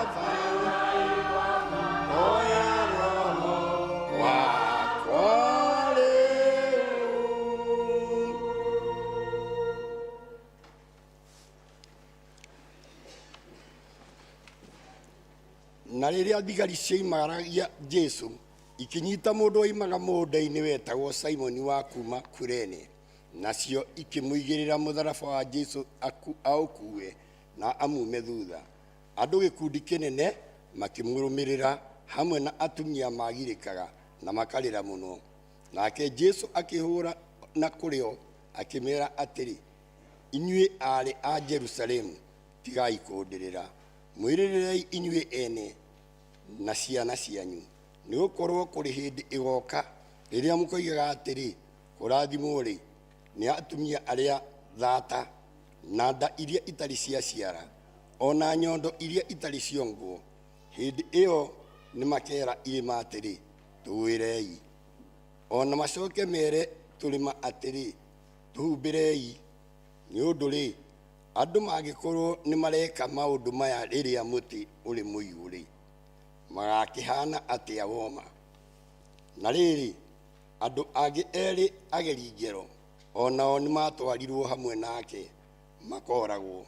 Na rĩrĩa thigari cioimagaragia Jesu ikinyita mũndũ oimaga mũndũ-inĩ wetagwo Simoni wa kuma Kurene, nacio ikĩmũigĩrĩra mũtharaba wa Jesu aũkuue na amume thutha. Andũ gĩkundi kĩnene makĩmũrũmĩrĩra hamwe na atumia magirĩkaga na makarĩra mũno. Nake Jesu akĩhũra na kũrĩo akĩmera atĩrĩ, inyuĩ aarĩ a Jerusalemu, tigai kũndĩrĩra, mwĩrĩrĩrei inyuĩ ene na ciana cianyu, nĩ gũkorwo kũrĩ hĩndĩ ĩgoka rĩrĩa mũkoigaga atĩrĩ, kũrathimwo-rĩ nĩ atumia arĩa thaata na nda iria itarĩ ciaciara, ona nyondo iria itarĩ ciongwo. Hĩndĩ ĩyo nĩ makera irĩma atĩrĩ, tũgwĩrei, ona macoke mere tũrĩma atĩrĩ, tũhumbĩrei. Nĩ ũndũ-rĩ, andũ mangĩkorwo nĩ mareka maũndũ maya rĩrĩa mũtĩ ũrĩ mũigũ-rĩ, magakĩhana atĩa woma? Na rĩrĩ, andũ angĩ erĩ ageri ngero onao nĩ matwarirwo hamwe nake makoragwo.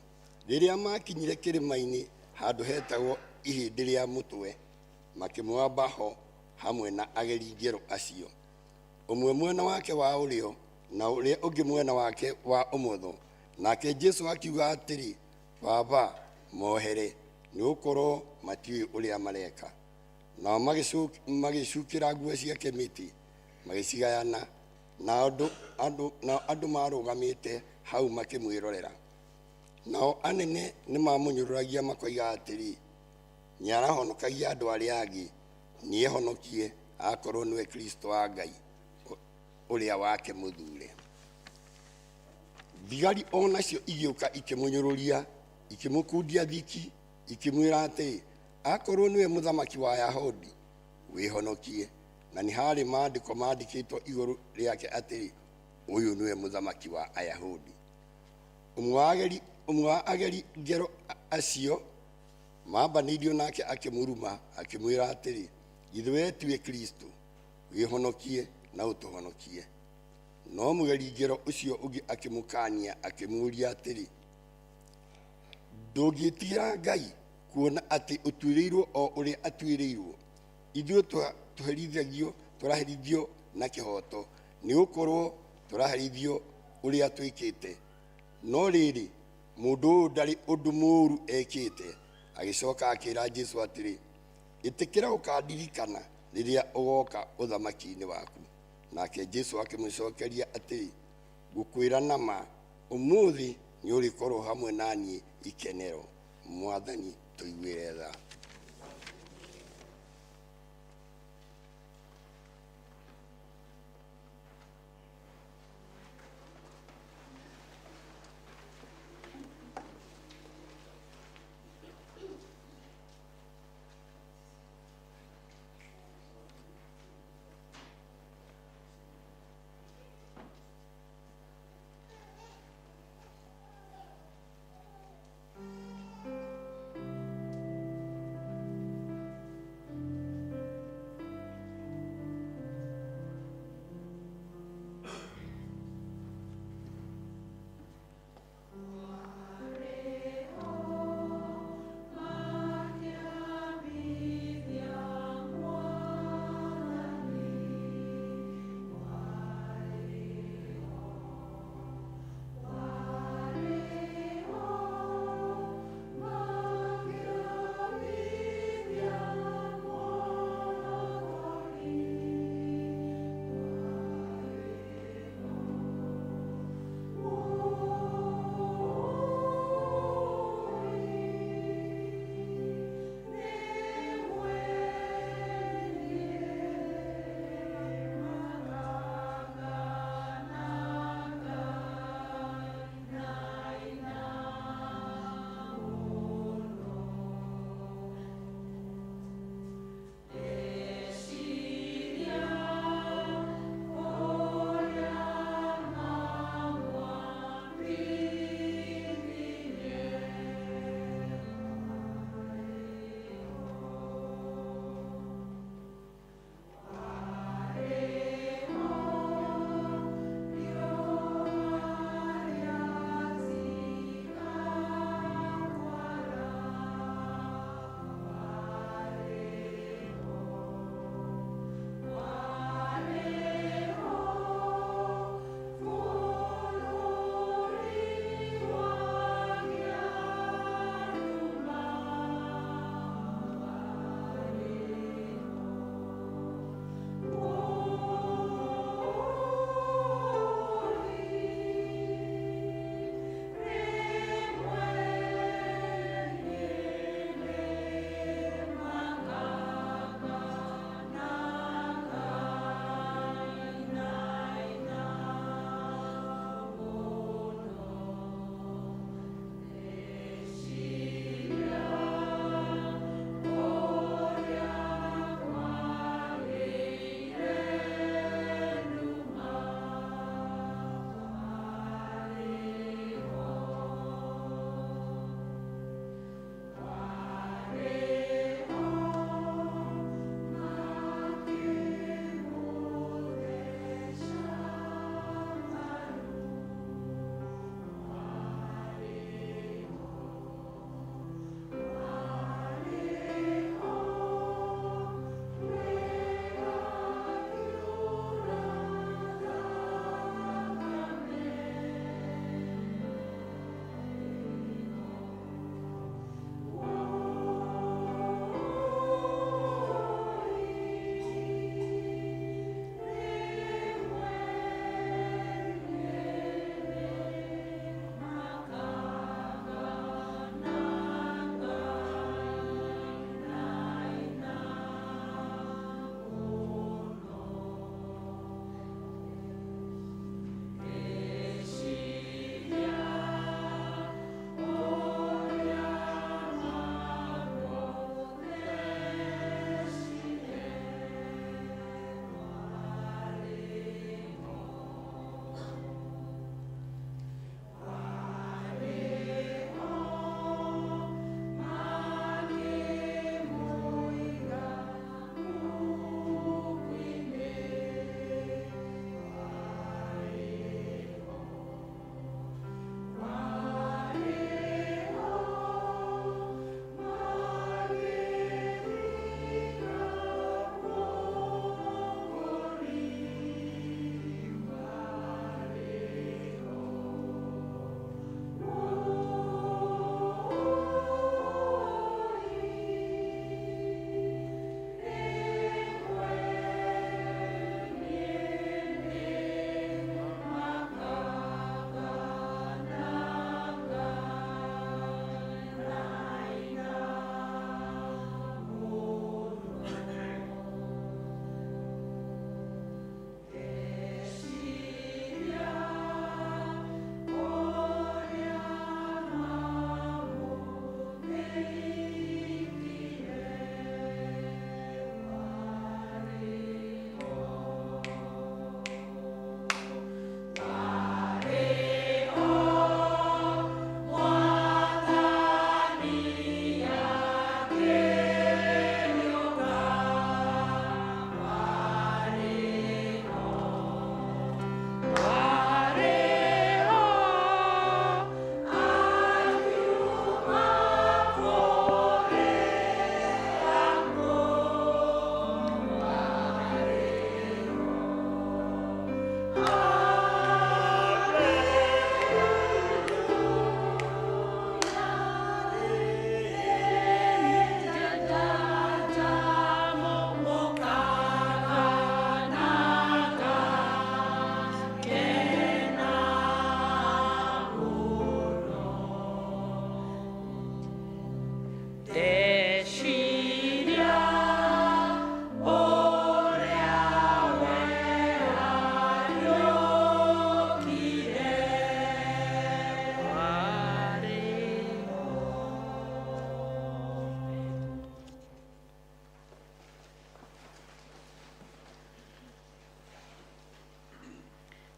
Rĩrĩa makinyire kĩrĩma-inĩ handũ hetagwo ihĩndĩ rĩa mũtwe, makĩmwamba ho hamwe na ageri ngero acio, ũmwe mwena wake wa ũrĩo na ũrĩa ũngĩ mwena wake wa ũmotho. Nake Jesu akiuga atĩrĩ, Baba, mohere, nĩ gũkorwo matiũĩ ũrĩa mareka. Nao magĩcukĩra nguo ciake mĩtĩ, magĩcigayana, na andũ marũgamĩte hau makĩmwĩrorera. Nao anene nĩ mamũnyũrũragia makoiga atĩrĩ, nĩarahonokagia andũ arĩa angĩ, nĩehonokie akorwo nĩwe Kristo wa Ngai ũrĩa wake mũthure. Thigari onacio igĩũka ikĩmũnyũrũria, ikĩmũkundia thiki, ikĩmwĩra atĩrĩ, akorwo nĩwe mũthamaki wa Ayahudi, wĩhonokie. Na nĩ harĩ maandĩko maandĩkĩtwo igũrũ rĩake atĩrĩ, ũyũ nĩwe mũthamaki wa Ayahudi. Ũmwe wa ageri ngero acio mambanĩirio nake akĩmũruma, akĩmwĩra atĩrĩ, githĩ wee tiwe Kristo, wĩhonokie na ũtũhonokie. No mũgeri ngero ũcio ũngĩ akĩmũkaania, akĩmũũria atĩrĩ, ndũngĩtigĩra Ngai kuona atĩ ũtuĩrĩirwo o ũrĩa atuĩrĩirwo? Ithuĩ tũraherithio na kĩhoto, nĩ gũkorwo tũraherithio ũrĩa twĩkĩte. No rĩrĩ, mũndũ ũyũ ndarĩ ũndũ mũũru ekĩte. Agĩcoka akĩĩra Jesu atĩrĩ, ĩtĩkĩra ũkandirikana rĩrĩa ũgoka ũthamaki-inĩ waku. Nake Jesu akĩmũcokeria atĩrĩ, ngũkwĩra na ma, ũmũthĩ nĩ ũrĩkorwo hamwe naniĩ ikenero. Mwathani tũiguĩre tha.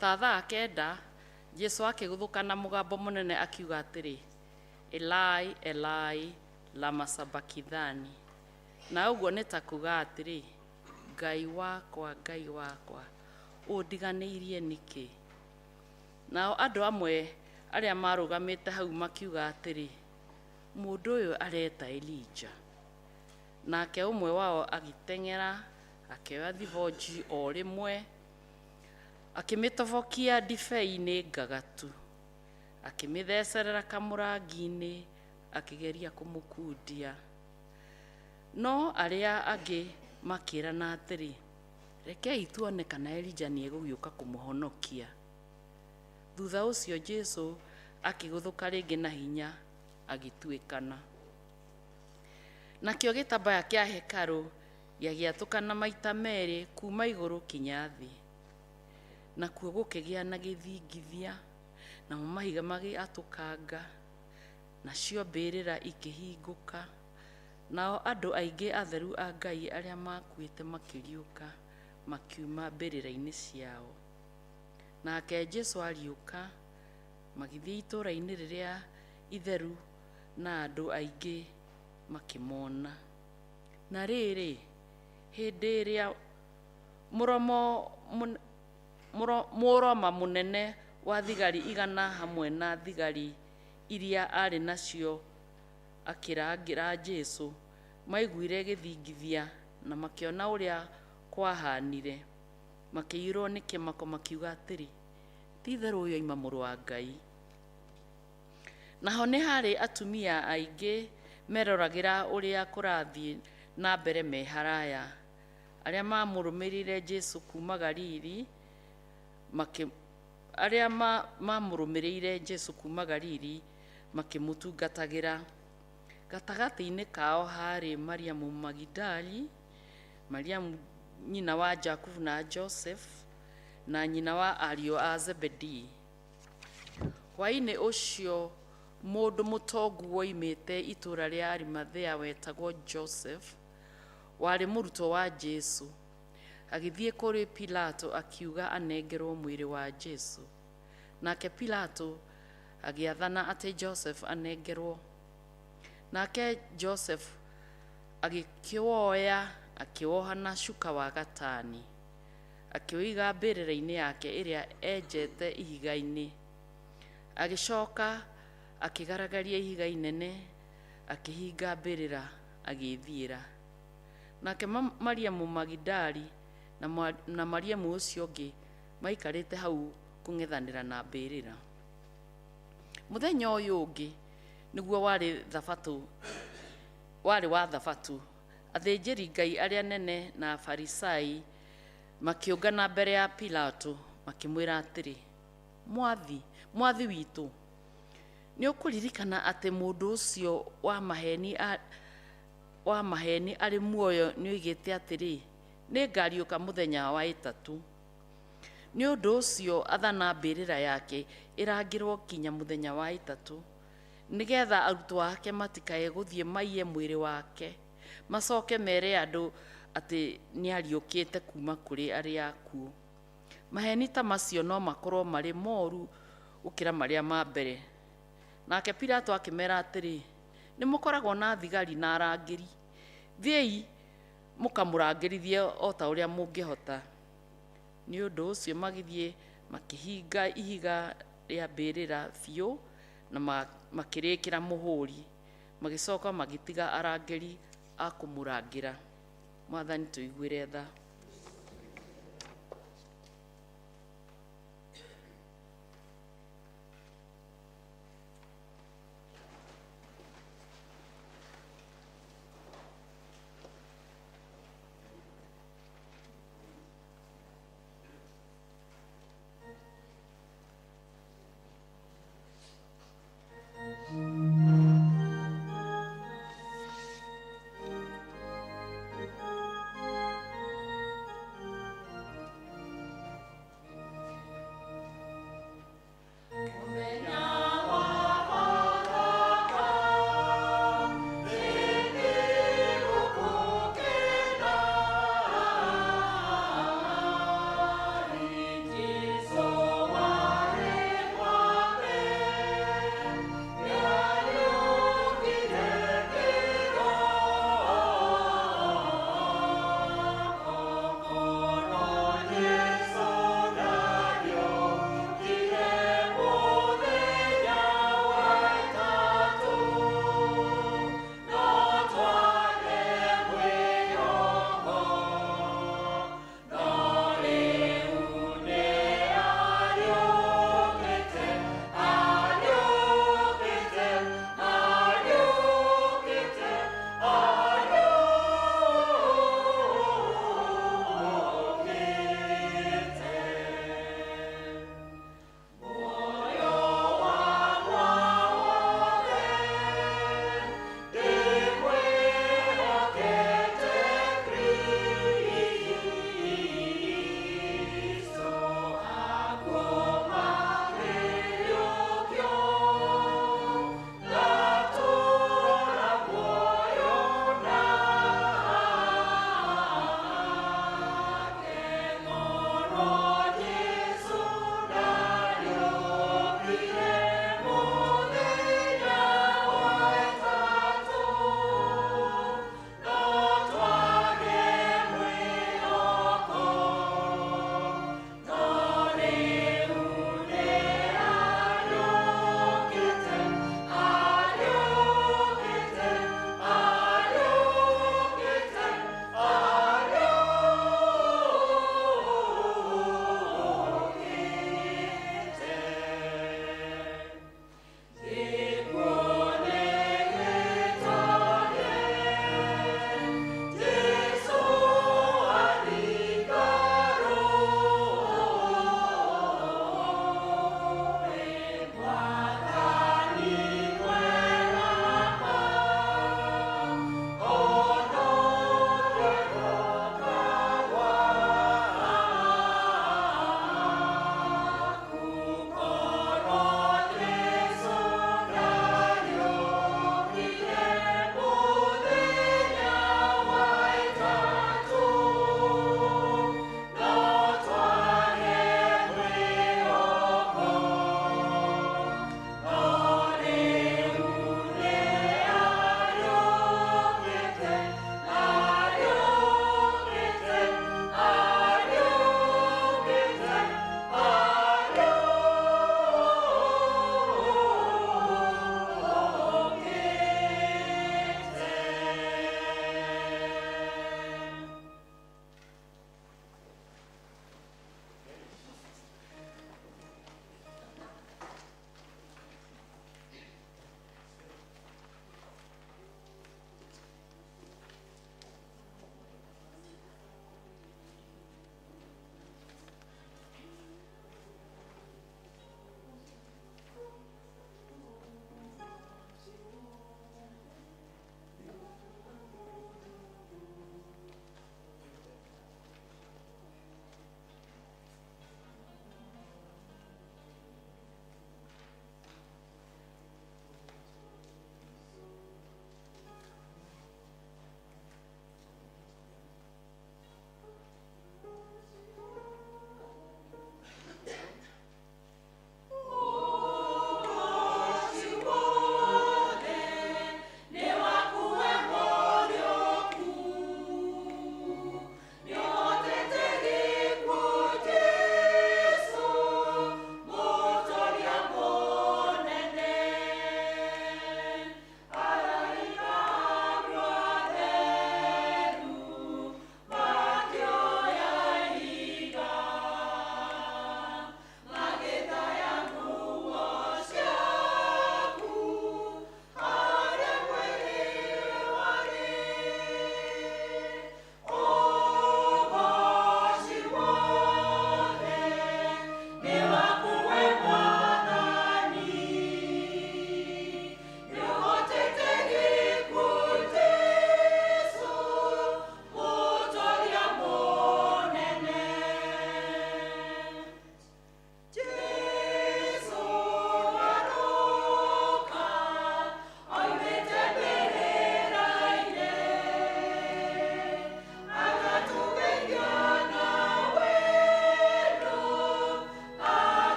ta thaa kenda Jesu akĩguthũka na mũgambo mũnene akiuga atĩrĩ, Elai, Elai, lama sabakithani. Na ũguo nĩ ta kuga atĩrĩ, Ngai wakwa, Ngai wakwa, ũndiganĩirie nĩkĩ? Nao andũ amwe arĩa marũgamĩte hau makiuga atĩrĩ, mũndũ ũyũ areta Elija. Nake ũmwe wao agĩteng'era, akĩoya thibonji o rĩmwe, akĩmĩtobokia ndibei-inĩ ngagatu, akĩmĩthecerera kamũrangi-inĩ, akĩgeria kũmũkundia. No arĩa angĩ makĩrana atĩrĩ, rekei tuone kana Elija nĩ egũgĩũka kũmũhonokia. Thutha ũcio Jesu akĩguthũka rĩngĩ na hinya agĩtuĩkana. Nakĩo gĩtambaya kĩa hekarũ gĩagĩatũkana maita merĩ kuma igũrũ kinya thĩ. Nakuo gũkĩgĩa na gĩthingithia, namo mahiga magĩatũkanga, nacio mbĩrĩra ikĩhingũka, nao andũ aingĩ atheru a Ngai arĩa makuĩte makĩriũka makiuma mbĩrĩra-inĩ ciao. Nake Jesu ariũka, magĩthiĩ itũũra-inĩ rĩrĩa itheru na andũ aingĩ makĩmona. Na rĩrĩ, hĩndĩ ĩrĩa mũroma mũnene wa thigari igana hamwe na thigari iria arĩ nacio akĩrangĩra Jesu, maiguire gĩthingithia na makĩona ũrĩa kwahanire, makĩiyũrwo nĩ kĩmako makiuga atĩrĩ, ti-itherũ ũyũ oima mũrũ wa Ngai. Naho nĩ harĩ atumia aingĩ meroragĩra ũrĩa kũrathiĩ na mbere me haraya, arĩa mamũrũmĩrĩire Jesu kuma Galili, makĩmũtungatagĩra. Gatagatĩ-inĩ kao harĩ Mariamu Magidali, Mariamu nyina wa Jakubu na Joseph, na nyina wa ariũ a Zebedi. Hwaĩ-inĩ ũcio mũndũ mũtongu woimĩte itũũra rĩa Arimathea wetagwo Joseph, warĩ mũrutwo wa Jesu, agĩthiĩ kũrĩ Pilato akiuga anengerwo mwĩrĩ wa Jesu. Nake Pilato agĩathana atĩ Joseph anengerwo. Nake Joseph agĩkĩwoya, akĩwoha na cuka wa gatani, akĩũiga mbĩrĩra-inĩ yake ĩrĩa enjete ihiga-inĩ. Agĩcoka akĩgaragaria ihiga inene, akĩhinga mbĩrĩra agĩthiĩra. Nake Mariamu Magidali na Mariamu ũcio ũngĩ maikarĩte hau kũng'ethanĩra na mbĩrĩra. Mũthenya ũyũ ũngĩ nĩguo warĩ wa Thabatũ, athĩnjĩri Ngai arĩa nene na Afarisai makĩũngana mbere ya Pilato makĩmwĩra atĩrĩ, Mwathi witũ, nĩ ũkũririkana atĩ mũndũ ũcio wa maheni arĩ muoyo nĩ oigĩte atĩrĩ, nĩ ngariũka mũthenya wa ĩtatũ. Nĩ ũndũ ũcio athana mbĩrĩra yake ĩrangĩrwo kinya mũthenya wa ĩtatũ, nĩgetha arutwo ake matikae gũthiĩ maiye mwĩrĩ wake, macoke mere andũ atĩ nĩ ariũkĩte kuma kũrĩ arĩa akuũ. Maheni ta macio no makorwo marĩ moru gũkĩra marĩa ma mbere. Nake Pilato akĩmera atĩrĩ, nĩ mũkoragwo na thigari na arangĩri, thiĩi mũkamũrangĩrithie o ta ũrĩa mũngĩhota. Nĩ ũndũ ũcio magĩthiĩ makĩhinga ihiga rĩa mbĩrĩra biũ na makĩrĩkĩra mũhũri, magĩcoka magĩtiga arangĩri a kũmũrangĩra. Mwathani tũiguĩre tha.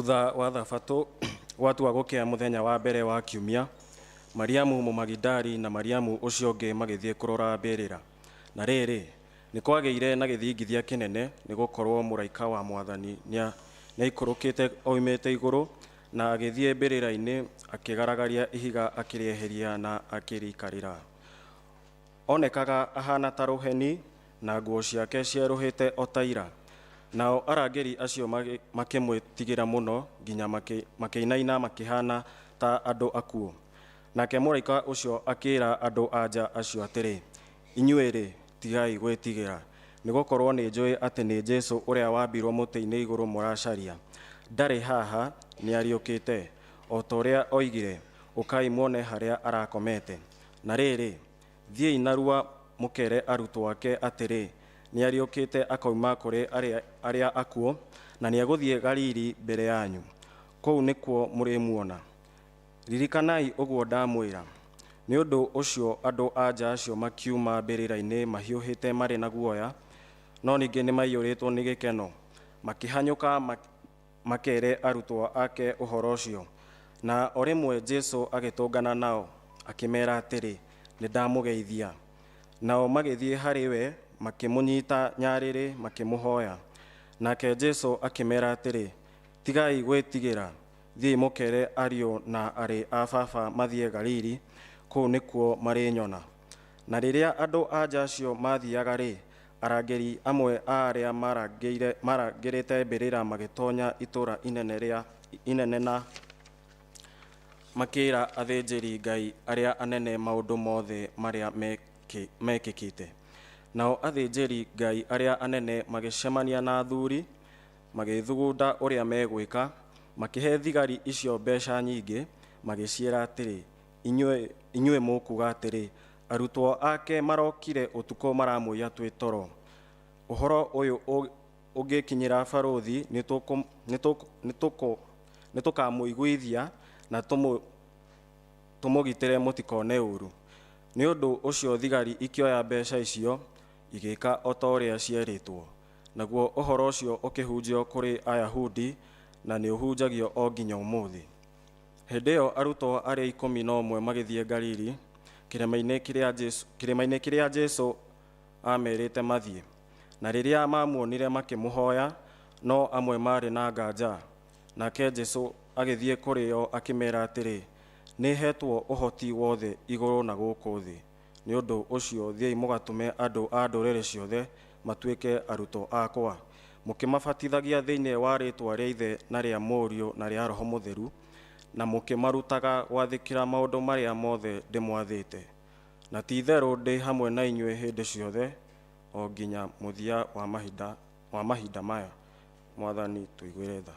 thutha wa thabatũ gwatua gũkĩa mũthenya wa mbere wa kiumia, Mariamu Mũmagidali na Mariamu ũcio ũngĩ magĩthiĩ kũrora mbĩrĩra. Na rĩrĩ, nĩ kwagĩire na gĩthingithia kĩnene, nĩ gũkorwo mũraika wa Mwathani nĩaikũrũkĩte oimĩte igũrũ, na agĩthiĩ mbĩrĩra-inĩ akĩgaragaria ihiga akĩrĩeheria na akĩrĩikarĩra. Onekaga ahana ta rũheni, na nguo ciake cierũhĩte o ta ira. Nao arangĩri acio makĩmwĩtigĩra mũno nginya makĩinaina makĩhana ta andũ akuũ. Nake mũraika ũcio akĩĩra andũ anja acio atĩrĩ, inyuĩ-rĩ, tigai gwĩtigĩra, nĩ gũkorwo nĩ njũĩ atĩ nĩ Jesũ ũrĩa wambirwo mũtĩ-inĩ igũrũ mũracaria. Ndarĩ haha, nĩ ariũkĩte, o ta ũrĩa oigire, ũkai muone harĩa arakomete. Na rĩrĩ, thiĩi narua mũkere arutwo ake atĩrĩ, nĩ ariũkĩte akoima kũrĩ arĩa akuũ, na nĩ egũthiĩ Galili mbere yanyu. Kũu nĩkuo mũrĩmuona. Ririkanai ũguo ndamwĩra. Nĩ ũndũ ũcio andũ anja acio makiuma mbĩrĩra-inĩ mahiũhĩte marĩ na guoya, no ningĩ nĩ maiyũrĩtwo nĩ gĩkeno, makĩhanyũka makere arutwo ake ũhoro ũcio. Na o rĩmwe Jesũ agĩtũngana nao, akĩmera atĩrĩ, nĩ ndamũgeithia. Nao magĩthiĩ harĩ we, makĩmũnyita nyarĩrĩ, makĩmũhoya. Nake Jesũ akĩmera atĩrĩ, tigai gwĩtigĩra, thiĩ mũkere ariũ na arĩ a baba mathiĩ Galili, kũu nĩkuo marĩnyona. Na rĩrĩa andũ anja acio mathiaga-rĩ, arangĩri amwe a arĩa marangĩrĩte mbĩrĩra magĩtonya itũũra inene na makĩĩra athĩnjĩri Ngai arĩa anene maũndũ mothe marĩa mekĩkĩte. Nao athĩnjĩri Ngai arĩa anene magĩcemania na athuri, magĩthugunda ũrĩa megwĩka, makĩhe thigari icio mbeca nyingĩ, magĩciĩra atĩrĩ, inyuĩ mũkuga atĩrĩ, arutwo ake marokire ũtukũ maramũiya twĩ toro. Ũhoro ũyũ ũngĩkinyĩra barũthi, nĩ tũkamũiguithia na tũmũgitĩre mũtikone ũru. Nĩ ũndũ ũcio thigari ikĩoya mbeca icio, igĩka o ta ũrĩa cierĩtwo. Naguo ũhoro ũcio ũkĩhunjio kũrĩ Ayahudi, na nĩ ũhunjagio o nginya ũmũthĩ. Hĩndĩ ĩyo arutwo arĩa 11 magĩthiĩ Galili, kĩrĩma-inĩ kĩrĩa Jesũ amerĩte mathiĩ. Na rĩrĩa mamuonire makĩmũhoya, no amwe marĩ na nganja. Nake Jesũ agĩthiĩ kũrĩ o akĩmera atĩrĩ, nĩ hetwo ũhoti wothe igũrũ na gũkũ thĩ. Nĩ ũndũ ũcio thiĩi mũgatũme andũ a ndũrĩrĩ ciothe matuĩke arutwo akwa, mũkĩmabatithagia thĩinĩ wa rĩĩtwa rĩa Ithe na rĩa Mũriũ na rĩa Roho Mũtheru, na mũkĩmarutaga gwathĩkĩra maũndũ marĩa mothe ndĩmwathĩte. Na ti-itherũ ndĩ hamwe na inyuĩ hĩndĩ ciothe, o nginya mũthia wa mahinda maya. Mwathani tũiguĩre tha.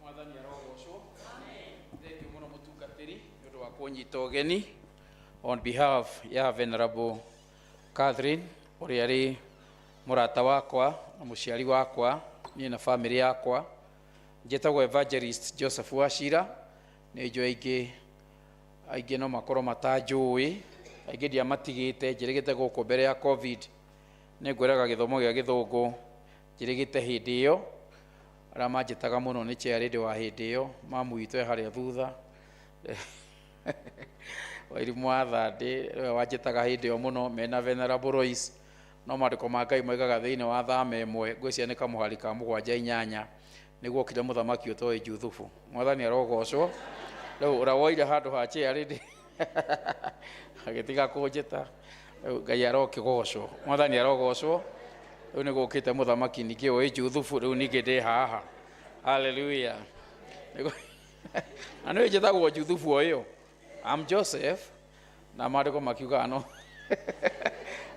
Mwathani arogocwo. Thank you mũno mũtungatĩri nĩ ũndũ wa kũnyita ũgeni. On behalf ya Venerable Catherine ũrĩa arĩ mũrata wakwa na mũciari wakwa, niĩ na family yakwa, njĩtagwo Evangelist Joseph Wachira. Nĩ njũĩ aingĩ no makorwo matanjũĩ, aingĩ ndiamatigĩte, njĩrĩgĩte gũkũ mbere ya COVID. Nĩ ngwĩraga gĩthomo gĩa Gĩthũngũ njĩrĩgĩte hĩndĩ ĩyo. Arĩa manjĩtaga mũno nĩ chairlady wa hĩndĩ ĩyo, mamu witũ e harĩa thutha. Wairimũ wa Thande nĩwe wanjĩtaga hĩndĩ ĩyo mũno, mena Venerable Royce. No maandĩko ma Ngai moigaga thĩinĩ wa Thama 1, ngwĩciria nĩ kamũhari ka 7-8, nĩguo okire mũthamaki ũtoĩ Juthubu. Mwathani arogocwo. Rĩu ũrĩa woire handũ ha chairlady agĩtiga kũnjĩta, Ngai arokĩgocwo. Mwathani arogocwo. Rĩu nĩ gũkĩte mũthamaki ningĩ ũĩ Juthubu, rĩu ningĩ ndĩ haha. Hallelujah. Na nĩ njĩtagwo Juthubu ũyũ. I'm Joseph, na maandĩko makiuga no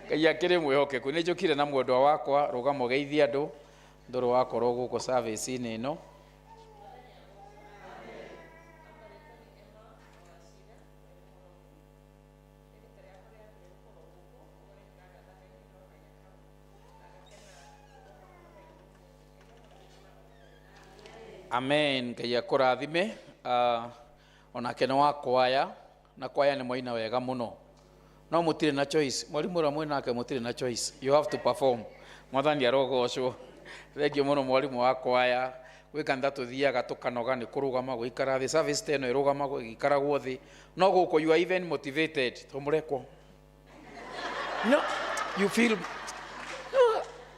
Ngai akĩrĩ mwĩhokeku. Nĩ njũkire na mwendwa wakwa, rũgama ũgeithie andũ ndũrĩ wakorwo gũkũ service-inĩ ĩno. Amen. Ngai akũrathime. Onake nĩ wa kwaya, na kwaya nĩ mwaina wega mũno. No mũtirĩ na choice. Mwarimu ũrĩa mwĩ nake mũtirĩ na choice. You have to perform. Mwathani arogocwo. Thengio mũno mwarimu wa kwaya. Gwĩ kanitha tũthiaga tũkanoga nĩ kũrũgama gũikara thĩ. Service ta ĩno ĩrũgamagwo ĩgĩikaragwo thĩ. No gũkũ you are even motivated. Tũmũrekwo. No, you feel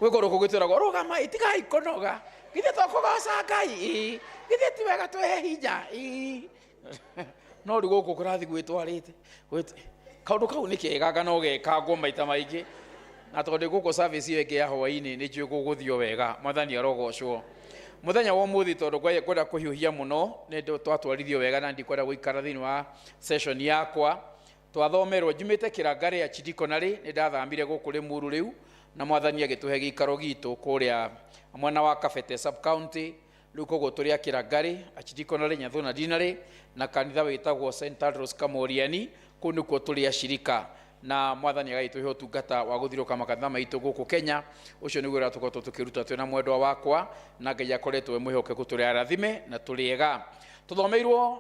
gwĩ kũndũ kũgĩtwĩragwo rũgama itigai kũnoga. Githĩ tũkũgoca Ngai. Githĩ ti wega twĩhe hinya. No rĩ gũkũ kũrathi gwĩtwarĩte. Kaũndũ kau nĩ kega no gekagwo maita maingĩ. Na tondũ gũkũ service ĩyo ĩngĩ ya hwaĩ-inĩ nĩ njũĩ gũgũthio wega. Mwathani arogocwo. Mũthenya wa ũmũthĩ tondũ kwenda kũhiũhia mũno nĩ twatwarithio wega na ndikwenda gũikara thĩinĩ wa session yakwa. Twathomerwo njumĩte Kĩrangare ya Chidikonarĩ, nĩ ndathambire gũkũ Limuru rĩu na Mwathani agĩtũhe gĩikaro gitũ kũrĩa mwena wa Kabete sub county. Rĩu koguo tũrĩ a Kĩrangare, a Chidikonarĩ, Nyathuna Dinarĩ na kanitha wĩtagwo St Andrews Kamoriani. Kũu nĩkuo tũrĩ acirika na Mwathani agagĩtũhe ũtungata wa gũthirũka makanitha maitũ gũkũ Kenya. Ũcio nĩguo ũrĩa tũkoretwo tũkĩruta twĩna mwendwa wakwa, na Ngai akoretwo we mwĩhokeku tũrĩ arathime na tũrĩ ega. Tũthomeirwo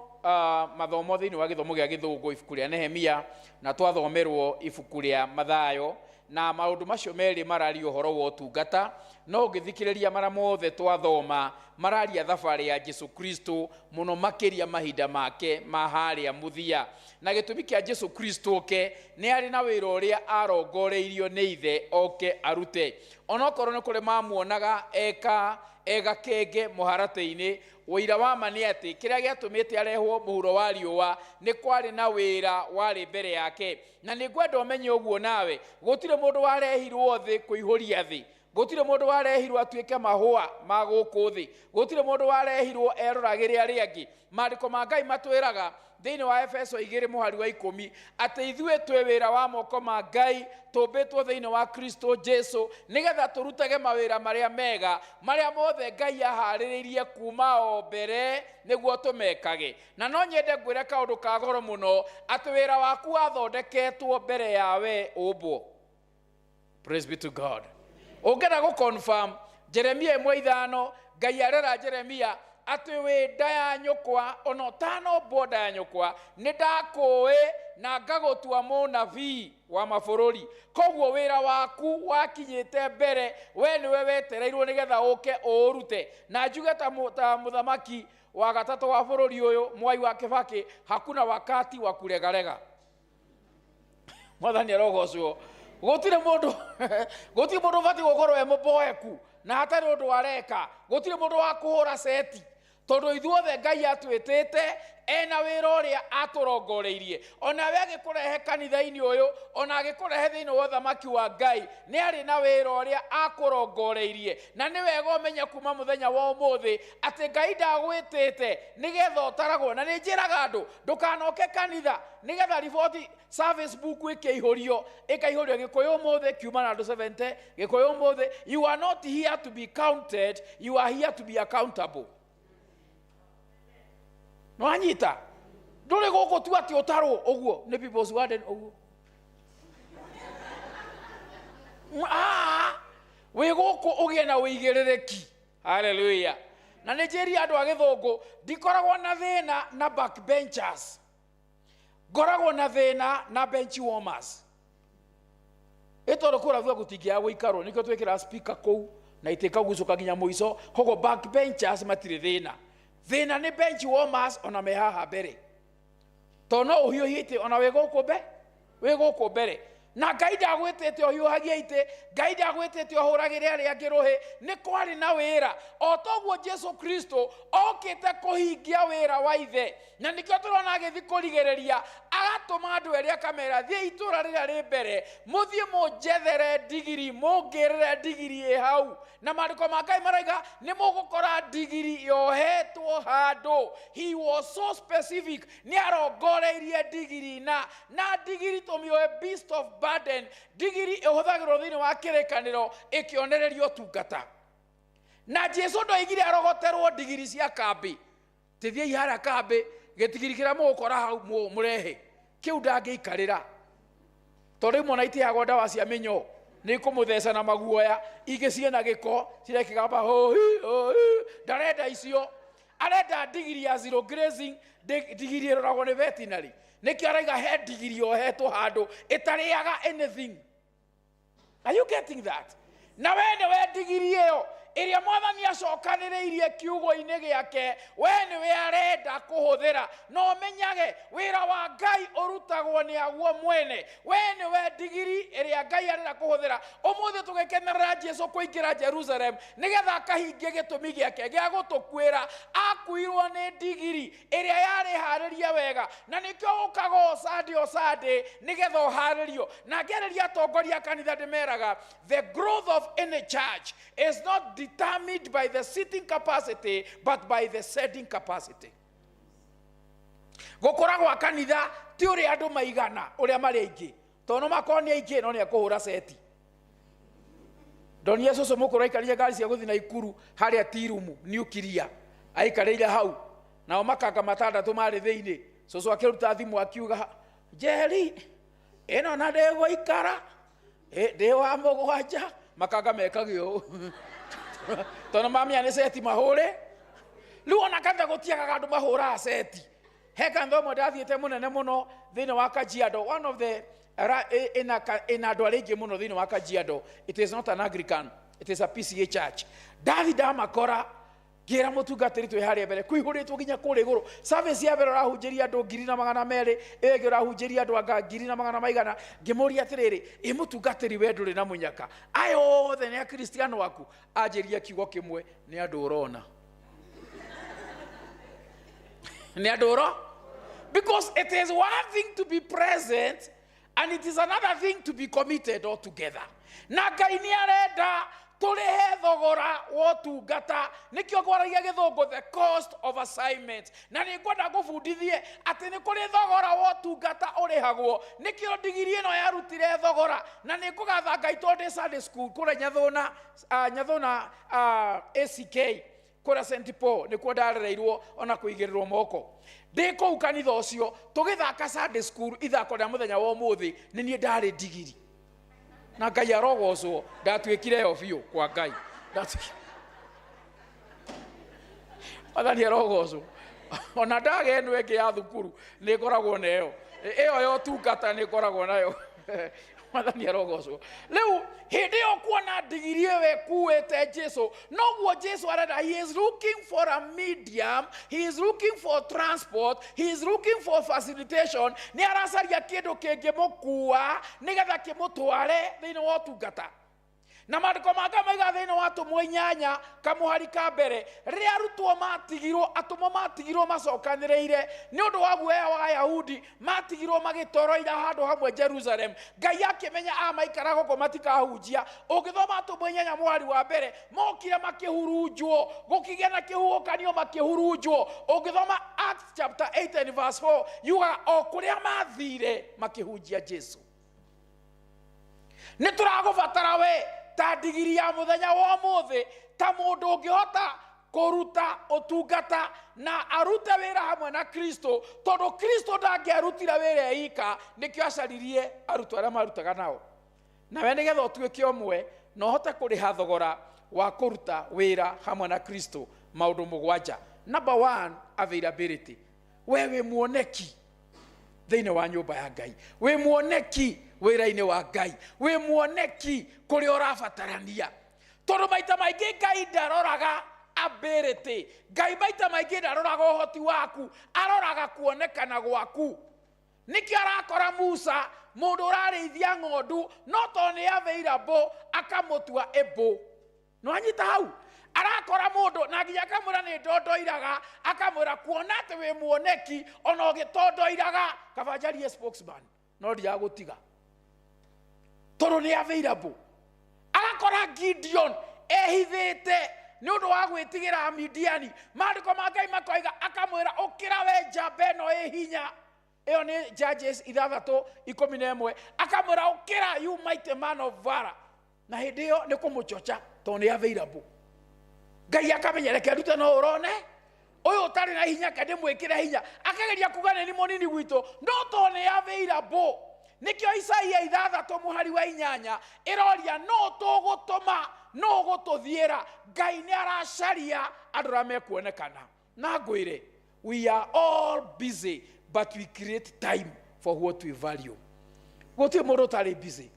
mathomo thĩinĩ wa gĩthomo gĩa Gĩthũngũ ibuku rĩa Nehemia, na twathomerwo ibuku rĩa Mathayo, na maũndũ macio merĩ mararia ũhoro wa ũtungata. No ũngĩthikĩrĩria mara mothe twathoma mararia thabarĩ ya Jesu Kristo mũno makĩria mahinda make ma harĩa mũthia. Na gĩtũmi kĩa Jesu Kristo ke nĩ arĩ na wĩra ũrĩa arongoreirio nĩ ithe oke arute. Onokorwo nĩ kũrĩ mamuonaga ega kenge mũharatĩ-inĩ, ũira wa ma nĩ atĩ kĩrĩa gĩatũmĩte arehwo mũhuro wa riũa nĩ kwarĩ na wĩra warĩ mbere yake. Na nĩ ngwenda ũmenye ũguo nawe, gũtirĩ mũndũ warehirwo thĩ kũihũria thĩ. Gũtirĩ mũndũ warehirwo atuĩke mahũa ma gũkũ thĩ. Gũtirĩ mũndũ warehirwo eroragĩre arĩa angĩ. Maandĩko ma Ngai matwĩraga thĩinĩ wa Efeso 2:10 atĩ ithuĩ twĩ wĩra wa moko ma Ngai, tũmbĩtwo thĩinĩ wa Kristo Jesu nĩgetha tũrutage mawĩra marĩa mega marĩa mothe Ngai aharĩrĩirie kuma o mbere nĩguo tũmekage. Na no nyende ngwĩre kaũndũ ka goro mũno atĩ wĩra waku wathondeketwo mbere yawe ũmbwo. Praise be to God. Ũngĩenda gũconfirm Jeremia 1:5, Ngai arera Jeremia atĩ wĩ nda ya nyũkwa ona ũtanombwo nda ya nyũkwa nĩ ndakũĩ na ngagũtua mũnabii wa mabũrũri. Koguo wĩra waku wakinyĩte mbere, we nĩwe wetereirwo nĩgetha ũke ũũrute. Na njuge ta mũthamaki wa gatatũ wa bũrũri ũyũ Mwai wa Kĩbakĩ, hakuna wakati wa kuregarega. Mwathani arogocwo. Gũtirĩ mũndũ bati gũkorwo we mũboeku na hatarĩ ũndũ areka. Gũtirĩ mũndũ wa kũhũra seti, tondũ ithuothe Ngai atwĩtĩte ena wĩra ũrĩa atũrongoreirie. Ona we agĩkũrehe kanitha-inĩ ũyũ, ona agĩkũrehe thĩinĩ wa ũthamaki wa Ngai, nĩ arĩ na wĩra ũrĩa akũrongoreirie. Na nĩ wega ũmenye kuma mũthenya wa ũmũthĩ atĩ Ngai ndagwĩtĩte nĩgetha ũtaragwo. Na nĩ njĩraga andũ ndũkanoke kanitha nĩgetha riboti service book ĩkĩihũrio Gĩkũyũ ũmũthĩ kiuma na andũ 70, Gĩkũyũ ũmũthĩ. You are not here to be counted, you are here to be accountable. No anyita ndũrĩ gũkũ tu atĩ ũtarwo ũguo nĩ People's Garden ũguo. Wĩ gũkũ ũgĩe na ũigĩrĩrĩki. Hallelujah. Na nĩ njĩria andũ a Gĩthũngũ ndikoragwo na thĩna na backbenchers, ngoragwo na thĩna na bench warmers. Ĩtondũ kũrathua gũtingĩaga gũikarwo nĩkĩo twĩkĩra speaker kũu na itĩ kagucũka nginya mũico. Koguo backbenchers matirĩ thĩna. Thĩna nĩ bench warmers ona me haha mbere, tondũ no ũhiũhie itĩ ona wĩ gũkũ mbere. Na Ngai ndagwĩtĩte ũhiũhagie itĩ, Ngai ndagwĩtĩte ũhũragĩre arĩa angĩ rũhĩ. Nĩ kwarĩ na wĩra, o toguo Jesu Kristo okĩte kũhingia wĩra wa ithe. Na nĩkĩo tũrona agĩthiĩ kũrigĩrĩria, agatũma andũ erĩ akamera thiĩ itũũra rĩrĩa rĩ mbere, mũthiĩ mũnjethere ndigiri, mũngĩrĩre ndigiri ĩ hau. Na maandĩko ma Ngai marauga nĩ mũgũkora ndigiri yohetwo handũ. He was so specific, nĩ arongoreirie ndigiri na ndigiri tũmĩoe beast of burden digiri ihũthagĩrwo thĩinĩ wa kĩrĩkanĩro ĩkĩonererio tungata. Na Jesu ndoigire arogoterwo digiri cia kambi. Tithiai harĩa kambi gĩtigiri kĩrĩa mũgũkora hau mũrehe kĩu ndangĩikarĩra. Tondũ imwe na itiheagwo ndawa cia mĩnyoo nĩ kũmũtheca na maguoya ingĩ ciĩna gĩko cirekĩgamba ndarenda icio. Arenda digiri ya zero grazing, digiri ĩroragwo nĩ veterinary. Nĩkĩo araiga he digiri ohetwo handũ ĩtarĩaga anything. Are you getting that? Na we nĩwe digiri ĩyo ĩrĩa Mwathani acokanĩrĩirie kiugo-inĩ gĩake, we nĩwe arenda kũhũthĩra. No menyage wĩra wa Ngai ũrutagwo nĩ aguo mwene. We nĩwe digiri ĩrĩa Ngai arenda kũhũthĩra. Ũmũthĩ tũgĩkenerera Jesu kũingĩra Jerusalem nĩgetha akahingie gĩtũmi gĩake gĩa gũtũkuĩra. Akuirwo nĩ digiri ĩrĩa yarĩ harĩrie wega, na nĩkĩo gũkaga Sunday nĩgetha ũharĩrio. Na ngĩarĩria atongoria kanitha ndĩmeraga, the growth of any church is not determined by the sitting capacity but by the setting capacity. Gũkũra gwa kanitha ti ũrĩa andũ maigana ũrĩa marĩ aingĩ, tondũ makorwo nĩ aingĩ no nĩ ekũhũra seti. Ndonire cũcũ mũkũrũ aikarĩire ngari cia gũthiĩ Naikuru harĩa tirumu nuclear aikarĩire hau, nao makanga matandatũ marĩ thĩinĩ. Cũcũ akĩruta thimũ akiuga, Njeri ĩno na ndĩgũikara ndĩ wa mũgwanja. Makanga mekagio tondũ mamia nĩ seti mahũre. Rĩu ona kanitha gũtiagaga andũ mahũraga seti. He kanitha ũmwe ndathiĩte mũnene mũno thĩinĩ wa Kajiado, one of the ĩna andũ arĩa aingĩ mũno thĩinĩ wa Kajiado. It is not an Anglican, it is a PCA church. Ndathi ndamakora ngĩra mũtungatĩri twĩ harĩa mbere kũihũrĩtwo nginya kũrĩa igũrũ. Service ya mbere ũrahunjĩria andũ 2,200, ĩngĩ ũrahunjĩria andũ anga 2,100. Ngĩmũria atĩrĩrĩ, ĩ mũtungatĩri we ndũrĩ na mũnyaka, aya othe nĩ akristiano aku? Anjĩria kiugo kĩmwe, nĩ andũ ũrona. Nĩ andũ ũro? Because it is one thing to be present and it is another thing to be committed altogether. Na Ngai nĩ arenda tũrĩhe thogora wa ũtungata. Nĩkĩo kwaragia gĩthũngũ the cost of assignment. Na nĩngwenda gũbundithie atĩ nĩ kũrĩ thogora wa ũtungata ũrĩhagwo. Nĩkĩo digiri ĩno yarutire thogora. Na nĩngũgatha Ngai tondũ ndĩ Sunday school kũrĩa Nyathũna ACK kũrĩa St. Paul nĩkuo ndarereirwo ona kũigĩrĩrwo moko. Ndĩ kũu kanitha ũcio tũgĩthaka Sunday school ithako rĩa mũthenya wa ũmũthĩ, nĩ niĩ ndarĩ digiri. Na Ngai arogocwo ndatuĩkire yo biũ kwa Ngai. Mwathani arogocwo. Ona ndage ĩno ĩngĩ ya thukuru nĩ ngoragwo nayo. Ĩyo ya ũtungata nĩ ngoragwo nayo. Mwathani arogocwo. Rĩu hĩndĩ ĩyo kuona digiri ĩyo ĩkuĩte Jesu, noguo Jesu arenda. He is looking for a medium, he is looking for transport, he is looking for facilitation. Nĩ aracaria kĩndũ kĩngĩmũkua nĩgetha kĩmũtware thĩinĩ wa ũtungata. Na maandĩko manga maiga thĩinĩ wa Atũmwo 8 kamũhari ka mbere, rĩrĩa arutwo matigirwo, atũmwo matigirwo macokanĩrĩire nĩ ũndũ wa guoya wa Ayahudi, matigirwo magĩtoroira handũ hamwe Jerusalem. Ngai akĩmenya maikara gũkũ matikahunjia. Ũngĩthoma Atũmwo 8 mũhari wa mbere, mokire makĩhurunjwo, gũkĩgĩa na kĩhuhũkanio makĩhurunjwo. Ũngĩthoma Acts chapter 8 and verse 4, yuga o kũrĩa mathire makĩhunjia Jesu. Nĩ tũragũbatara we ta digiri ya mũthenya wa ũmũthĩ, ta mũndũ ũngĩhota kũruta ũtungata na arute wĩra hamwe na Kristo, tondũ Kristo ndangĩarutire wĩra eika, nĩkĩo acaririe arutwo arĩa marutaga nao. Nawe nĩgetha ũtuĩke ũmwe na ũhote kũrĩha thogora wa kũruta wĩra hamwe na Kristo, maũndũ mũgwanja. Number 1, availability. We wĩ muoneki thĩinĩ wa nyũmba ya Ngai, wĩ muoneki wĩra-inĩ wa Ngai, wĩ muoneki kũrĩa ũrabatarania. Tondũ maita maingĩ Ngai ndaroraga ability, Ngai maita maingĩ ndaroraga ũhoti waku, aroraga kuonekana gwaku. Nĩkĩo arakora Musa, mũndũ ũrarĩithia ng'ondu, no tondũ nĩ available akamũtua able. Nĩwanyita hau? Arakora mũndũ na nginya akamwĩra nĩ ndondoiraga, akamwĩra kuona atĩ wĩ muoneki ona ũgĩtondoiraga, kaba njarie spokesman no ndiagũtiga tondũ nĩ available. Agakora Gideon ehithĩte nĩ ũndũ wa gwĩtigĩra Midiani. Maandĩko ma Ngai makoiga, akamwĩra ũkĩra we njamba ĩno ĩ hinya. iyo ni Judges 6:11 akamwira ukira you mighty man of valor na hindi iyo ni kumuchocha to ni available Ngai akamenyereke rute no urone uyu utari na hinya kende mwikire hinya akageria kugana ni monini gwito no to ni available nikyo Isaia 6:8 iroria no tugutuma no gututhiera Ngai ni aracaria andu ra mekuonekana na ngwire we are all busy but we create time for what we value gutire mundu tari busy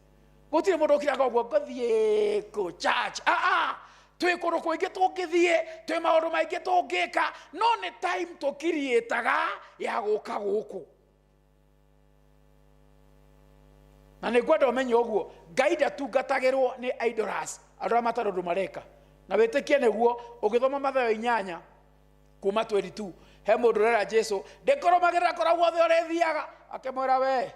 gutire mundu kiraga gwo gathie ko church twi kuru kuingi tungithie twi maundu maingi tungika no ni time tukirietaga ya guka guku na ni gwenda umenye uguo Ngai ndatungatagirwo ni idols andu a matarundu mareka na witikie niguo ugithoma Mathayo 8 kuma 22 he mundu rera Jesu ndikoromagira kora guothe urethiaga akemwira we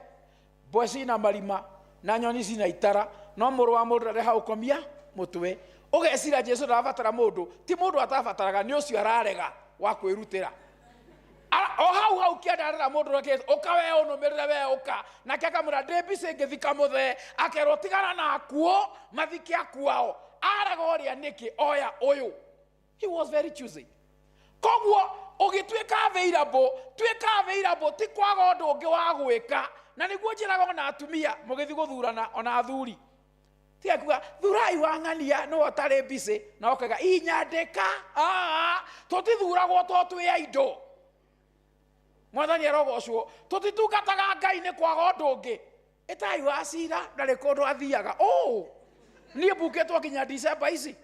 mbwe cina marima na nyoni cina itara no muru wa mundu re hau komia mutwe ugecira Jesu ndabatara mundu ti mundu atabataraga ni ucio ararega wa kwirutira o hau kiandarira mundu rake ukawe unumirire we uka na kiakamura ndebise ngithika muthe akerwo tigana na akuo mathike akuao aragoria niki oya uyu he was very choosy kogwo ugitwika available ti kwaga undu ungi wa gwika na niguo njiraga ona atumia mugithi guthurana ona athuri tiga kuga thurai wang'ania no otari busy na okaga inyandika tutithuragwo to twi aindo mwathani arogocwo tutitungataga Ngai ni kwaga undu ungi itai wa cira ndari kundu athiaga nie mbuketwo kinya December ici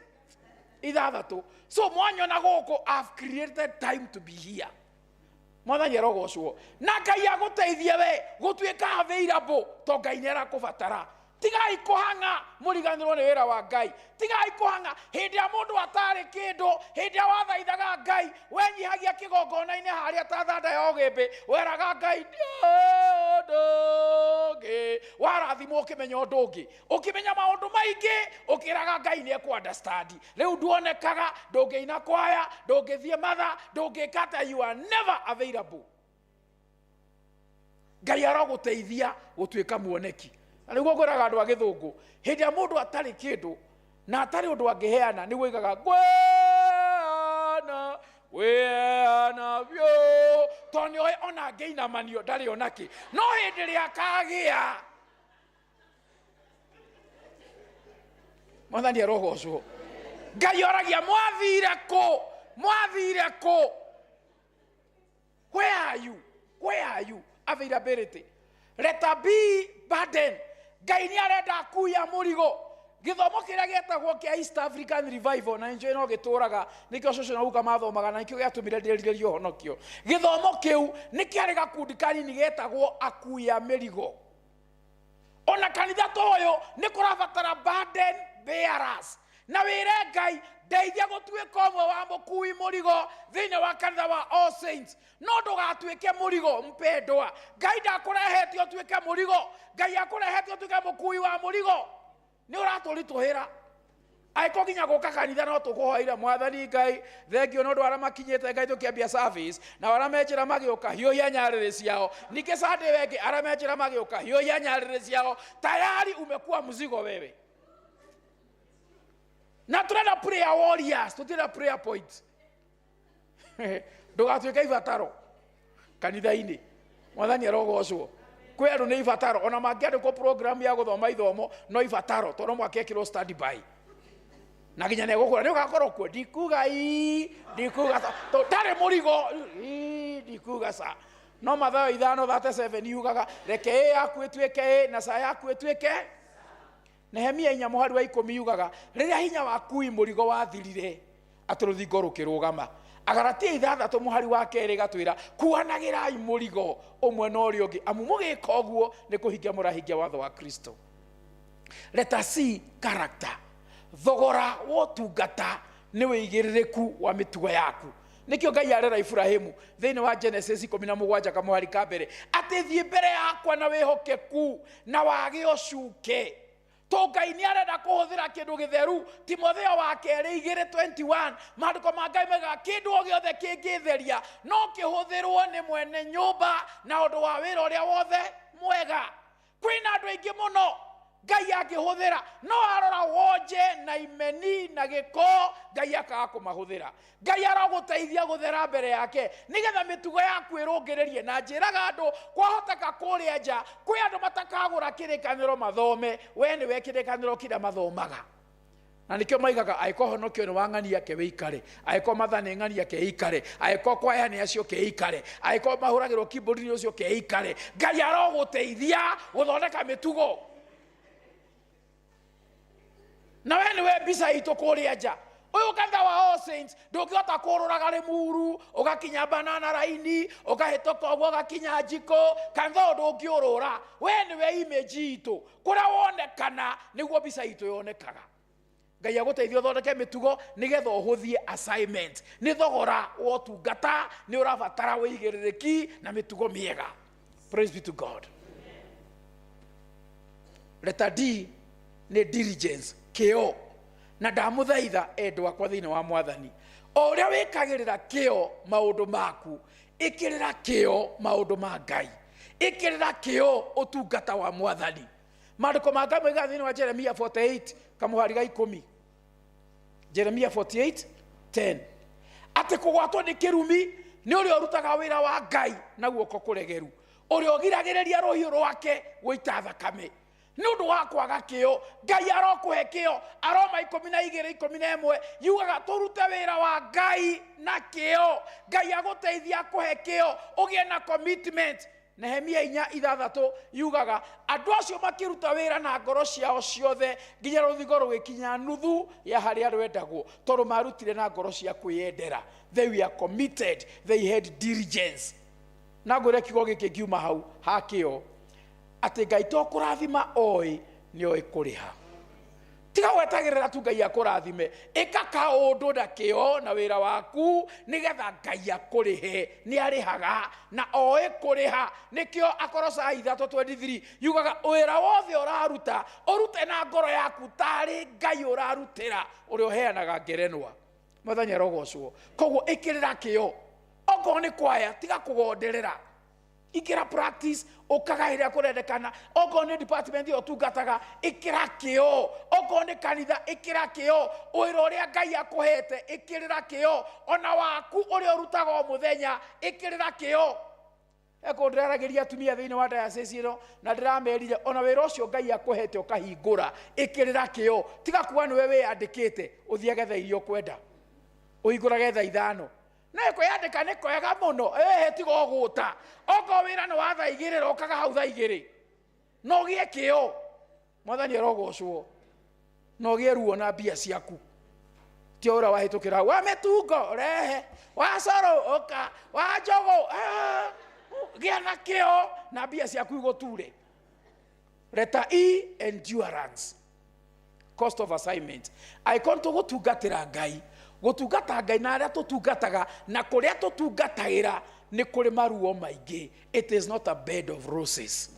6 so mwanyona guku I've created time to be here mwathani arogocwo na Ngai aguteithie we gutwika available to Ngai ni arakubatara tigai kuhanga muriganirwo ni wira wa Ngai tigai kuhanga hindi ya mundu atari kindu hindi ya wathaithaga Ngai wenyihagia kigongona-ini haria ta thanda ya ugimbi weraga Ngai ndungi warathimwo ukimenya undu ungi ukimenya maundu maingi ukiraga Ngai ni eku understand riu nduonekaga ndungiina kwaya ndungithie matha ndungikata you are never available Ngai aroguteithia gutwika muoneki niguo ngwiraga andu a githungu hindi ya mundu atari kindu na atari undu angiheana ni wigaga weana byo tonyo ona ngeina manio ndari onaki no hindi ria kagia mwathani arogocwo Ngai oragia mwathire ko where are you availability let be burden Ngai ni arenda kuya murigo githomo kiria getagwo kia East African Revival na enjoy no gituraga nikio coco na uka mathomaga na nikio giatumire ndiririo honokio githomo kiu ni kiari gakundikani ni getagwo akuya mirigo ona kanitha toyo ni kurabatara burden bearers na wire Ngai ndeithia gutwika umwe wa mukui murigo thiini wa kanitha wa All Saints no ndugatwike murigo mpendwa Ngai ndakurehete utwike murigo Ngai akurehete utwike mukui wa murigo ni uraturituhira aiko ginya guka kanitha no tukuhoire mwathani Ngai thengio no ndwara makinyete Ngai tukiambia service na wara mechira magioka hiyo nyarire ciao nike Sunday wengi ara mechira magioka hiyo nyarire ciao tayari umekuwa mzigo wewe na turenda prayer warriors tutira prayer points ndugatwika ibataro kanitha-ini mwathani arogocwo kwi andu ni ibataro ona mangiandikwo program ya guthoma ithomo no ibataro tono mwakekirwo study by na ginya ne gukura ni ugakorwo kuo ndikuga to tare murigo ndikuga sa no Mathayo 5:37 yugaga reke yaku itwike na sa yaku itwike Nehemia 4:10 yugaga riria hinya waku murigo wathirire aturuthingo rukirugama Agalatia 6 muhari wa keri gatwira kuanagirai murigo umwe na uria ungi amu mugika uguo ni kuhingia murahingia watho wa Kristo. Let us see character. Thogora wotungata ni wigiririku wa mitugo yaku. Nikio Ngai arera Ibrahimu thiini wa Genesis 17 kamuhari ka mbere ati thie mbere yakwa na wihokeku na wage ucuke to Ngai nĩ arenda kũhũthĩra kĩndũ gĩtheru. Timotheo wa kerĩ 2:21 maandĩko ma Ngai mega kĩndũ o gĩothe kĩngĩtheria no kĩhũthĩrwo nĩ mwene nyũmba na ũndũ wa wĩra ũrĩa wothe mwega. Kwĩna andũ aingĩ mũno Ngai angĩhũthĩra no arora wonje na imeni na gĩko Ngai akaga kũmahũthĩra. Ngai aragũteithia gũthera mbere yake nĩgetha mĩtugo yaku ĩrũngĩrĩrie. Na njĩraga andũ kwahoteka kũrĩa nja kwĩ andũ matakagũra kĩrĩkanĩro mathome, we nĩwe kĩrĩkanĩro kĩrĩa mathomaga. Na nĩkĩo maigaga angĩkorwo honokio nĩ wa ng'ani yake wĩikare, angĩkorwo matha nĩ ng'ani yake ĩikare, angĩkorwo kwaya nĩ acio keikare, angĩkorwo mahũragĩrwo keyboard-inĩ ũcio keikare. Ngai aragũteithia gũthondeka mĩtugo. Na we nĩwe mbica itũ kũrĩa nja. Ũyũ kanitha wa All Saints ndũngĩhota kũrũraga Limuru ũgakinya Banana Raini ũgahĩtũka ũguo ũgakinya Njiko. Kanitha ũyũ ndũngĩũrũra. We nĩwe image itũ. Kũrĩa wonekana nĩguo mbica itũ yonekaga. Ngai agũteithia ũthondeke mĩtugo nĩgetha ũhũthie assignment. Nĩ thogora wa ũtungata nĩ ũrabatara wĩigĩrĩrĩki na mĩtugo mĩega. Praise be to God. Letter D nĩ diligence, kĩo. Na ndamũthaitha endwa akwa thĩinĩ wa Mwathani, o ũrĩa wĩkagĩrĩra kĩo maũndũ maku, ĩkĩrĩra kĩo maũndũ ma Ngai, ĩkĩrĩra kĩo ũtungata wa Mwathani. Maandĩko ma Ngai moigaga thĩinĩ wa Jeremia 48 kamũhari ga 10. Jeremia 48:10 atĩ kũgwatwo nĩ kĩrumi nĩ ũrĩa ũrutaga wĩra wa Ngai na guoko kũregeru, ũrĩa ũgiragĩrĩria rũhiũ rwake gũita thakame. Nĩ ũndũ wa kwaga kĩo Ngai arokũhe kĩo. Aroma 12:11 yugaga tũrute wĩra wa Ngai na kĩo. Ngai agũteithia kũhe kĩo ũgĩe na commitment. Nehemia 4:6 yugaga andũ acio makĩruta wĩra na ngoro ciao ciothe nginya rũthigo rũgĩkinya nuthu ya harĩa rwendagwo, tondũ marutire na ngoro cia kwĩyendera. They were committed, they had diligence. Na ngwĩre kiugo gĩkĩ ngiuma hau ha kĩo atĩ Ngai to kũrathima oĩ nĩ oĩ kũrĩha. Tiga gwetagĩrĩra tu Ngai akũrathime, ĩka kaũndũ na kĩo na wĩra waku nĩgetha Ngai akũrĩhe. Nĩ arĩhaga na oĩ kũrĩha. Nĩkĩo Akolosai 3:23 yugaga wĩra wothe ũraruta ũrute na ngoro yaku tarĩ Ngai ũrarutĩra ũrĩa ũheanaga ngerenwa. Mwathani arogocwo. Koguo ĩkĩrĩra kĩo. Okorwo nĩ kwaya tiga kũgonderera. Ikira practice ukagaĩra kũrendekana. Okorwo nĩ department yo tungataga ikira kĩo. Okorwo nĩ kanitha ikira kĩo. Wĩra ũrĩa Ngai akũhete ikĩrĩra kĩo. Ona waku ũrĩa ũrutaga o mũthenya ikĩrĩra kĩo. Eko ndĩraragĩria atumia thĩinĩ wa diocese ĩno na ndĩramerire ona wĩra ũcio Ngai akũhete ũkahingũra ikĩrĩra kĩo. Tiga kuga nĩwe wĩyandĩkĩte ũthiage thaa iria ũkwenda ũhingũrage thaa 5. Na kwĩyandĩka nĩ kwega mũno, tiga ũgũta. Okorwo wĩra nĩ wa thaa 2 ũkaga hau thaa 2 no gĩe kĩo. Mwathani arogocwo. No gĩe ruo na mbia ciaku. Ti ũra wahĩtũkĩra wa mĩtungo rehe wa coro oka wa njogo gĩa na kĩo na mbia ciaku igũture. Letter E, endurance, cost of assignment. Aikonto gũtungatĩra Ngai. Gũtungata Ngai na arĩa tũtungataga na kũrĩa tũtungatagĩra nĩ kũrĩ maruo maingĩ. It is not a bed of roses.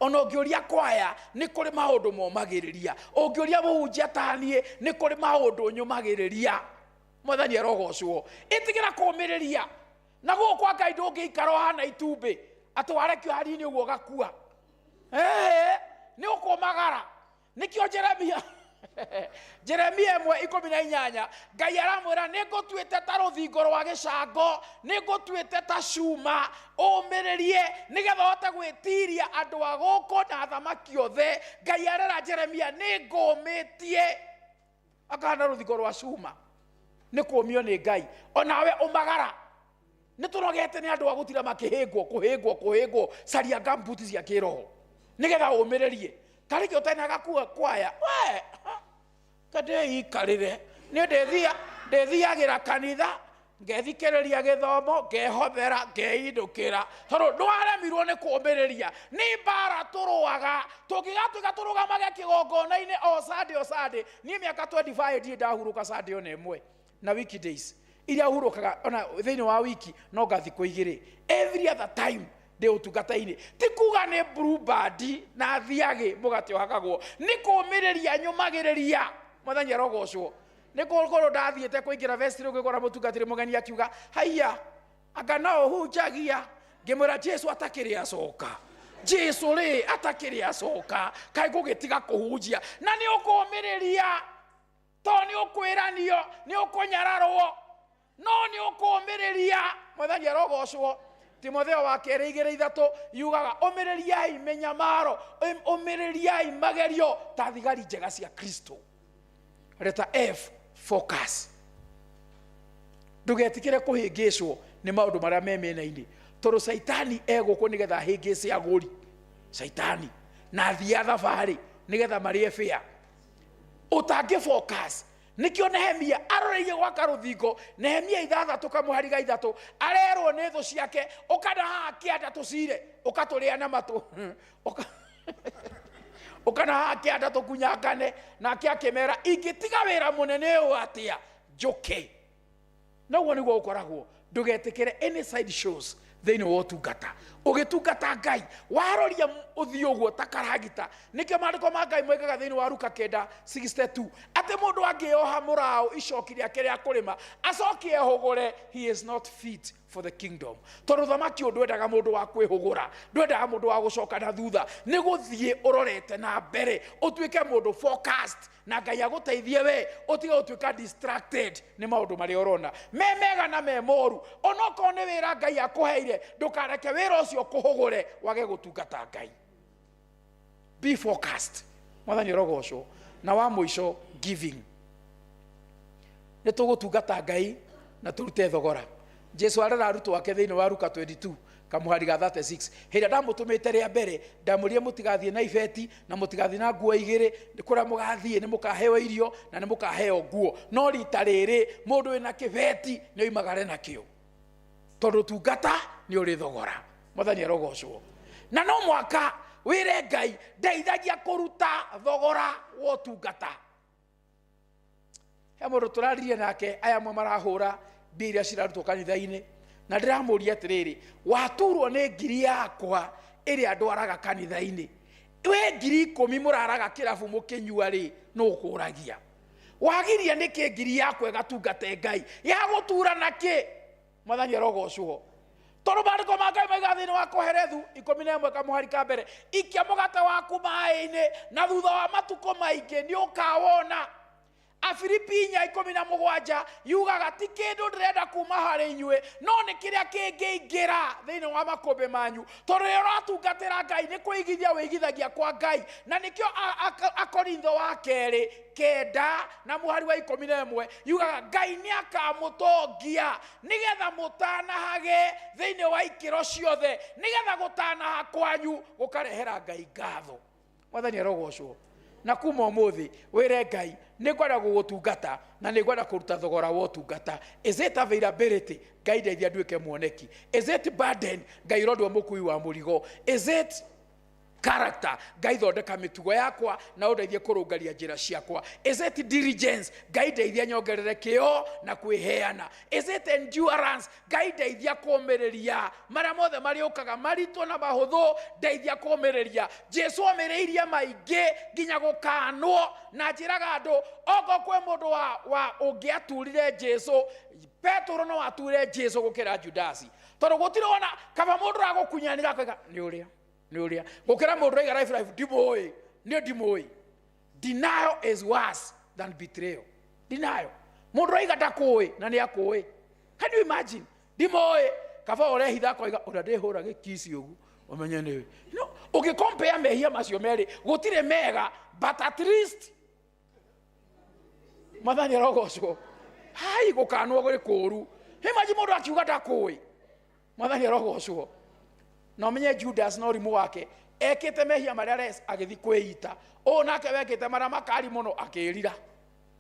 Ona ũngĩũria kwaya nĩ kũrĩ maũndũ momagĩrĩria. Ũngĩũria mũhunjia ta niĩ nĩ kũrĩ maũndũ nyũmagĩrĩria. Mwathani arogocwo. Ĩtigĩra kũũmĩrĩria. Na gũkũ kwa Ngai ndũngĩikara hana itumbĩ atĩ warekio hari-inĩ ũguo gakua. Nĩ ũkũmagara. Nĩkĩo Jeremia 1:18 Ngai aramwĩra nĩngũtuĩte ta rũthingo rwa gĩcango, nĩngũtuĩte ta cuma, ũmĩrĩrie nĩgetha ũhote gwĩtiria andũ a gũkũ na athamaki othe. Ngai arera Jeremia nĩngũmĩtie akahana rũthingo rwa cuma. Nĩ kũũmio nĩ Ngai. Onawe ũmagara. Nĩtũnogete nĩ andũ a gũtira makĩhĩngwo caria gambuti cia kĩroho nĩgetha ũmĩrĩrie. Tarĩkĩ ũtenaga kwaya kadeikarire nĩ ndĩthiagĩra kanitha ngethikĩrĩria gĩthomo ngehobera ngeindũkĩra tondũ ndwaremirwo nĩ kũũmĩrĩria. Nĩ mbara tũrũaga tũngĩgatuĩka tũrũgamage kĩgongona-inĩ o Sunday. Niĩ mĩaka 25 ndirĩ ndahurũka Sunday ona ĩmwe na weekdays iria hurũkaga ona thĩinĩ wa wiki no ngathikũ 2. Every other time ndĩ ũtungata-inĩ ti kuga nĩ bluebird na thiagĩ mũgate ũhakagwo nĩ kũũmĩrĩria nyũmagĩrĩria mwathani arogocwo nĩ kũkorwo ndathiĩte kũingĩra vestry ũgĩkora mũtungatĩri mũgeni akiuga haiya anga no ũhunjagia ngĩmwĩra Jesu atakĩrĩ acoka Jesu rĩ atakĩrĩ acoka kaĩ gũgĩtiga kũhunjia na nĩ ũkũũmĩrĩria to nĩ ũkwĩranio nĩ ũkũnyararwo no nĩ ũkũũmĩrĩria mwathani arogocwo Timotheo wa 2:3 yugaga ũmĩrĩriai mĩnyamaro ũmĩrĩriai magerio ta thigari njega cia Kristo. Letter F, focus. Ndũgetikĩre kũhĩngĩcwo nĩ maũndũ marĩa me mĩena-inĩ tondũ Saitani egũkũ nĩgetha ahĩngĩce agũri Saitani na thia thabarĩ nĩgetha marĩe fĩa ũtangĩ focus nikio Nehemia aroreirie gwaka rũthingo Nehemia 6 kamũhari ga 3 arerwo nĩ thũ ciake ũkana haha kĩanda tũcire ũkatũrĩa na matũ ũkana haha kĩanda tũkunyangane nake akĩmera ingĩtiga wĩra mũnene ũũ atĩa njũke naguo nĩguo ũkoragwo ndũgetĩkĩre any side shows thĩinĩ wa ũtungata ũgĩtungata Ngai waroria ũthiũ ũguo ta karagita nĩkĩo maandĩko ma Ngai moigaga thĩinĩ wa Luka 9:62 atĩ mũndũ angĩoha mũraũ icoki rĩake rĩa kũrĩma acoke ehũgũre he is not fit for the kingdom tondũ thamaki ndwendaga mũndũ wa kwĩhũgũra ndwendaga mũndũ wa gũcoka na thutha nĩ gũthiĩ ũrorete na mbere ũtuĩke mũndũ focused na Ngai agũteithie we ũtige gũtuĩka distracted nĩ maũndũ marĩa ũrona me mega na me moru onokorwo nĩ wĩra Ngai akũheire ndũkareke wĩra ũcio kũhũgũre wage gũtungata Ngai. Be focused. Mwathani arogocwo na wa mũico giving nĩ tũgũtungata Ngai na tũrute thogora. Jesu arera arutwo ake thĩinĩ wa Luka 22 kamuhari ga 36 hĩrĩa ndamũtũmĩte rĩa mbere ndamũrire mũtigathiĩ na ibeti na mũtigathiĩ na nguo igĩrĩ kũrĩa mũgathiĩ nĩ mũkaheo irio na nĩ mũkaheo nguo no rita rĩrĩ mũndũ wĩna kĩbeti nĩ oimagare nakĩo tondũ tungata nĩ ũrĩ thogora. Mwathani arogocwo na no mwaka wĩre Ngai ndeithagia kũruta thogora wa ũtungata. He mũndũ tũraririe nake aya amwe marahũra mbia iria cirarutwo kanitha-inĩ na ndĩramũria atĩrĩrĩ waturwo nĩ ngiri yakwa ĩrĩa ndwaraga kanitha-inĩ we 10,000 mũraraga kĩrabu mũkĩnyua rĩ no ũkũragia wagirie nĩkĩ ngiri yakwa ĩgatungate Ngai ya gũtura nakĩ. Mwathani arogocwo tondũ maandĩko ma Ngai moiga thĩinĩ wa Koherethu 11 kamũhari ka mbere ikia mũgate waku maĩ-inĩ na thutha wa matukũ maingĩ nĩ ũkawona. Afilipi 4:17 yugaga ti kĩndũ ndĩrenda kuma harĩ inyuĩ no nĩ kĩrĩa kĩngĩingĩra thĩinĩ wa makũmbĩ manyu tondũ rĩrĩa ũratungatĩra Ngai nĩ kũigithia wĩigithagia kwa Ngai na nĩkĩo Akorintho wa 2:9 na mũhari wa 11 yugaga Ngai nĩ akamũtongia nĩgetha mũtanahage thĩinĩ wa ikĩro ciothe nĩgetha gũtanaha kwanyu gũkarehera Ngai ngatho. Mwathani arogocwo na kuma ũmũthĩ wĩre Ngai nĩ ngwenda gũgũtungata na nĩ ngwenda kũruta thogora wa ũtungata. Is it availability? Ngai ndeithia nduĩke muoneki. Is it burden? Ngai rondwo mũkui wa mũrigo. Is it character? Ngai thondeka mĩtugo yakwa na ũndeithie kũrũngaria njĩra ciakwa. Is it diligence? Ngai ndeithia nyongerere kĩo na kwĩheana. Is it endurance? Ngai ndeithia kũũmĩrĩria marĩa mothe marĩũkaga maritũ na mahũthũ ndeithia kũũmĩrĩria. Jesu omĩrĩirie maingĩ nginya gũkanwo na njĩraga andũ oko kwĩ mũndũ wa ũngĩaturire Jesu Petro no ature Jesu gũkĩra Judasi tondũ gũtirĩ ona kaba mũndũ agũkunyanĩra akauga nĩ ũrĩa gũkĩra mũndũ aiga life ndimũĩ. Denial is worse than betrayal. Denial mũndũ aiga ndakũĩ na nĩ akũĩ. Can you imagine? Ndimũĩ kaba ũrehitha akoiga ũrĩa ndĩhũra gĩkisi ũgu ũmenye nĩwe. Ũgĩcompare mehia macio merĩ gũtirĩ mega but at least Mwathani arogocwo hai gũkanwo gũrĩ kũũru. Imagine mũndũ akiuga ndakũĩ. Mwathani arogocwo na ũmenye Judas na ũrimũ wake ekĩte mehia marĩa res agĩthi kwĩita nake wekĩte marĩa makari mũno akĩrira.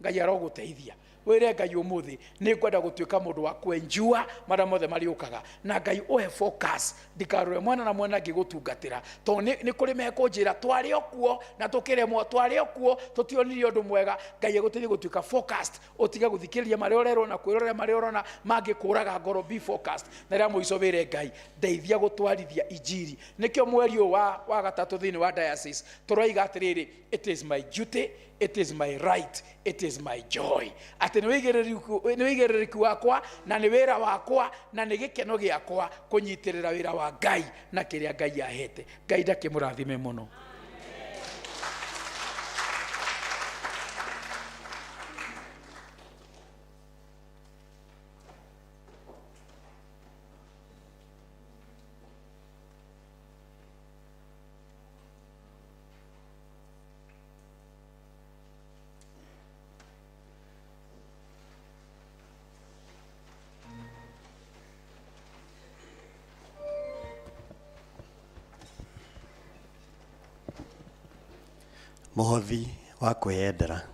Ngai arogũteithia wire Ngai umuthi ni kwenda gutuika mundu wa kwenjua mara mothe mariukaga na Ngai uhe focus ndikarore mwana na mwana ngigutungatira to ni kuri mekunjira twari okuo na tukiremwo twari okuo tutionire undu mwega Ngai eguteithie gutuika focused utiga guthikiriria mari orero na kwirorera mari orona mangikuraga ngoro be focused na ria muico wire Ngai ndeithia gutwarithia injiri nikio mweri wa gatatu thini wa diocese turoiga atiriri it is my duty, it is my right, it is my joy. Ati ni wigiririku wakwa na ni wira wakwa na ni gikeno giakwa kunyitirira wira wa Ngai na kiria Ngai ahete. Ngai ndakimurathime muno. Muhothi wa kwiyendera.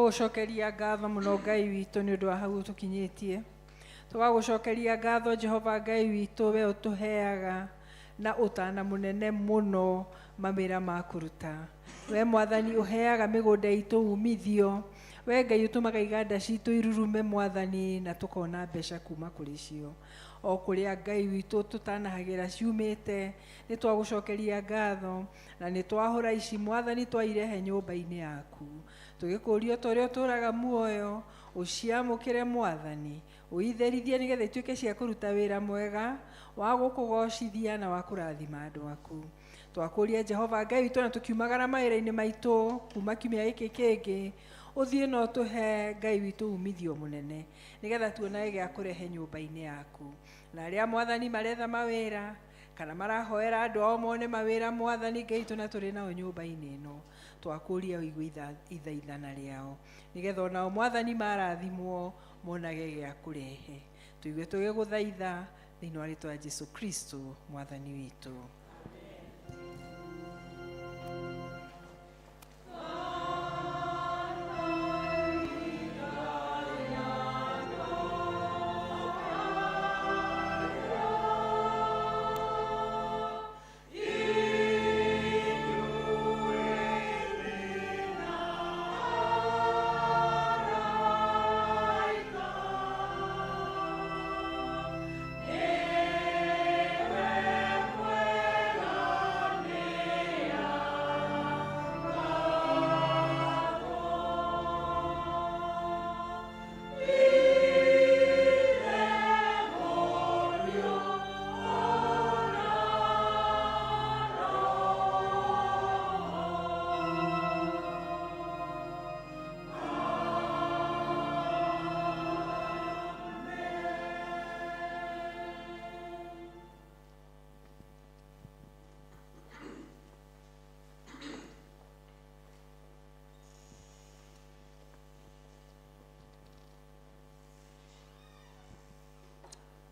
tũgũcokeria ngatho mũno Ngai witũ nĩ ũndũ wa hau tũkinyĩtie. Tũgagũcokeria ngatho Jehova Ngai witũ, we ũtũheaga na ũtana mũnene mũno mawĩra ma kũruta. We Mwathani ũheaga mĩgũnda itũ umithio, we Ngai ũtũmaga iganda citũ irurume Mwathani, na tũkona mbeca kuma kũrĩ cio. O kũrĩa Ngai witũ tũtanahagĩra ciumĩte, nĩ twagũcokeria ngatho na nĩ twahũra ici Mwathani twairehe nyũmba-inĩ yaku, tũgĩkũria tũrĩa ũtũraga muoyo, ũciamũkĩre Mwathani, ũitherithie nĩgetha ituĩke cia kũruta wĩra mwega wa gũkũgocithia na wa kũrathima andũ aku. Twakũria Jehova Ngai witũ na tũkiumagara mawĩra-inĩ maitũ kuma kiumia gĩkĩ kĩngĩ, ũthiĩ no tũhe Ngai witũ umithio mũnene nĩgetha tuonage gĩa kũrehe nyũmba-inĩ yaku. Na arĩa Mwathani maretha mawĩra kana marahoera andũ ao mone mawĩra Mwathani Ngai witũ na tũrĩ nao nyũmba-inĩ ĩno, twakũria ũigue ithaithana rĩao nĩgetha onao Mwathani marathimwo monage gĩa kũrehe. Tũigue tũgĩgũthaitha thĩinĩ wa rĩĩtwa rĩa Jesũ Kristo Mwathani witũ.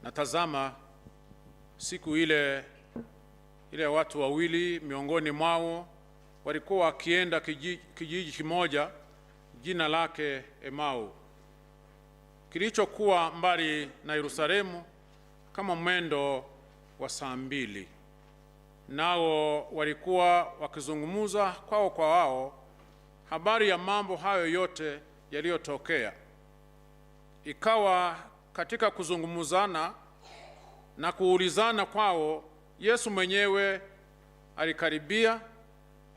Natazama siku ile watu wawili miongoni mwao walikuwa wakienda kijiji kimoja jina lake Emau, kilichokuwa mbali na Yerusalemu kama mwendo wa saa 2. Nao walikuwa wakizungumza kwao kwa wao habari ya mambo hayo yote yaliyotokea. Ikawa katika kuzungumzana na kuulizana kwao, Yesu mwenyewe alikaribia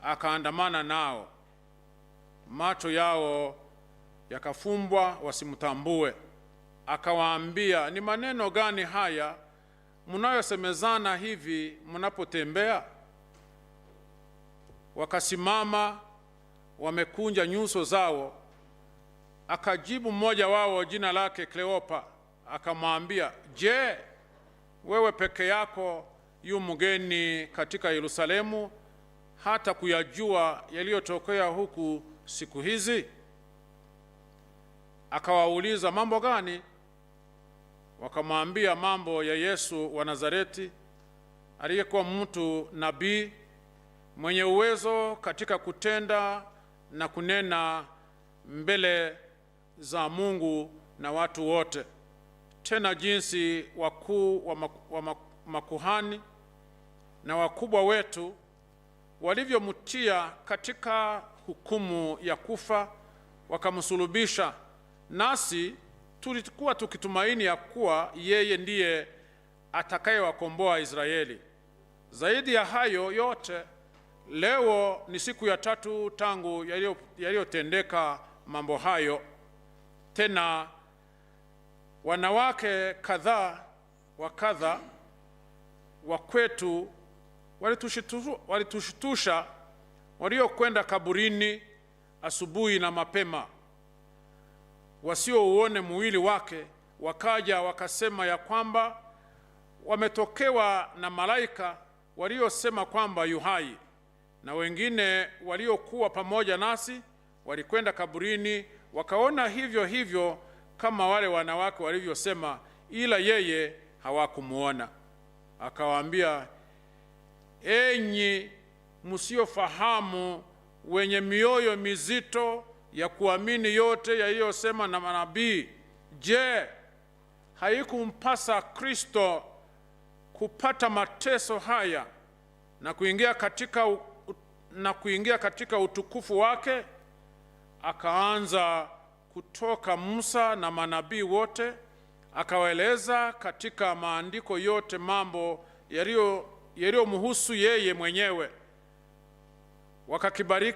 akaandamana nao. Macho yao yakafumbwa wasimtambue. Akawaambia, ni maneno gani haya mnayosemezana hivi mnapotembea? Wakasimama wamekunja nyuso zao. Akajibu mmoja wao jina lake Kleopa, akamwambia, je, wewe peke yako yu mgeni katika Yerusalemu hata kuyajua yaliyotokea huku siku hizi? Akawauliza, mambo gani? Wakamwambia, mambo ya Yesu wa Nazareti, aliyekuwa mtu nabii, mwenye uwezo katika kutenda na kunena mbele za Mungu na watu wote. Tena jinsi wakuu wa makuhani na wakubwa wetu walivyomtia katika hukumu ya kufa, wakamsulubisha, nasi tulikuwa tukitumaini ya kuwa yeye ndiye atakayewakomboa Israeli. Zaidi ya hayo yote, leo ni siku ya 3 tangu yaliyotendeka mambo hayo. Tena wanawake kadhaa wa kadha wa kwetu walitushitusha, waliokwenda kaburini asubuhi na mapema, wasiouone mwili wake, wakaja wakasema ya kwamba wametokewa na malaika waliosema kwamba yu hai. Na wengine waliokuwa pamoja nasi walikwenda kaburini wakaona hivyo hivyo kama wale wanawake walivyosema, ila yeye hawakumuona. Akawaambia, enyi msiofahamu, wenye mioyo mizito ya kuamini yote yaliyosema na manabii, je, haikumpasa Kristo kupata mateso haya na kuingia katika utukufu wake? Akaanza kutoka Musa na manabii wote, akawaeleza katika maandiko yote mambo yaliyomhusu yeye mwenyewe. Wakakikabiria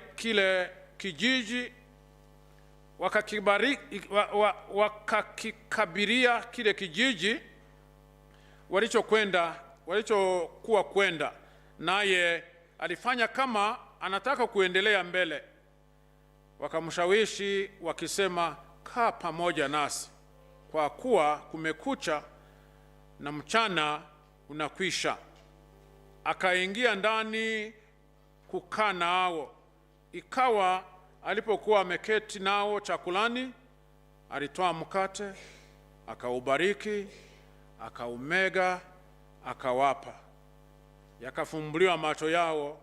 kile kijiji walichokuwa kwenda, naye alifanya kama anataka kuendelea mbele. Wakamshawishi wakisema, kaa pamoja nasi, kwa kuwa kumekucha na mchana unakwisha. Akaingia ndani kukaa nao. Ikawa alipokuwa ameketi nao chakulani, alitoa mkate, akaubariki, akaumega, akawapa. Yakafumbuliwa macho yao,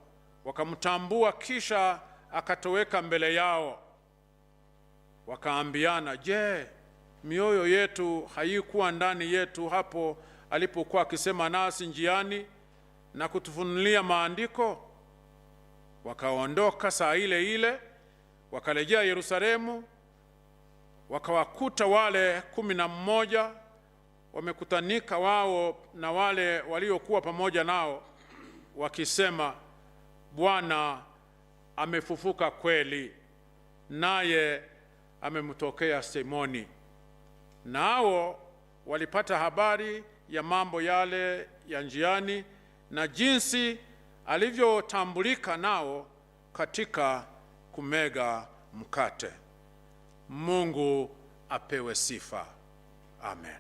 wakamtambua, kisha akatoweka mbele yao. Wakaambiana, je, mioyo yetu haikuwa ndani yetu hapo alipokuwa akisema nasi njiani na kutufunulia maandiko? Wakaondoka saa ile ile, wakarejea Yerusalemu, wakawakuta wale 11 wamekutanika, wao na wale waliokuwa pamoja nao, wakisema, Bwana amefufuka kweli, naye amemtokea Simoni. Nao walipata habari ya mambo yale ya njiani na jinsi alivyotambulika nao katika kumega mkate. Mungu apewe sifa. Amen.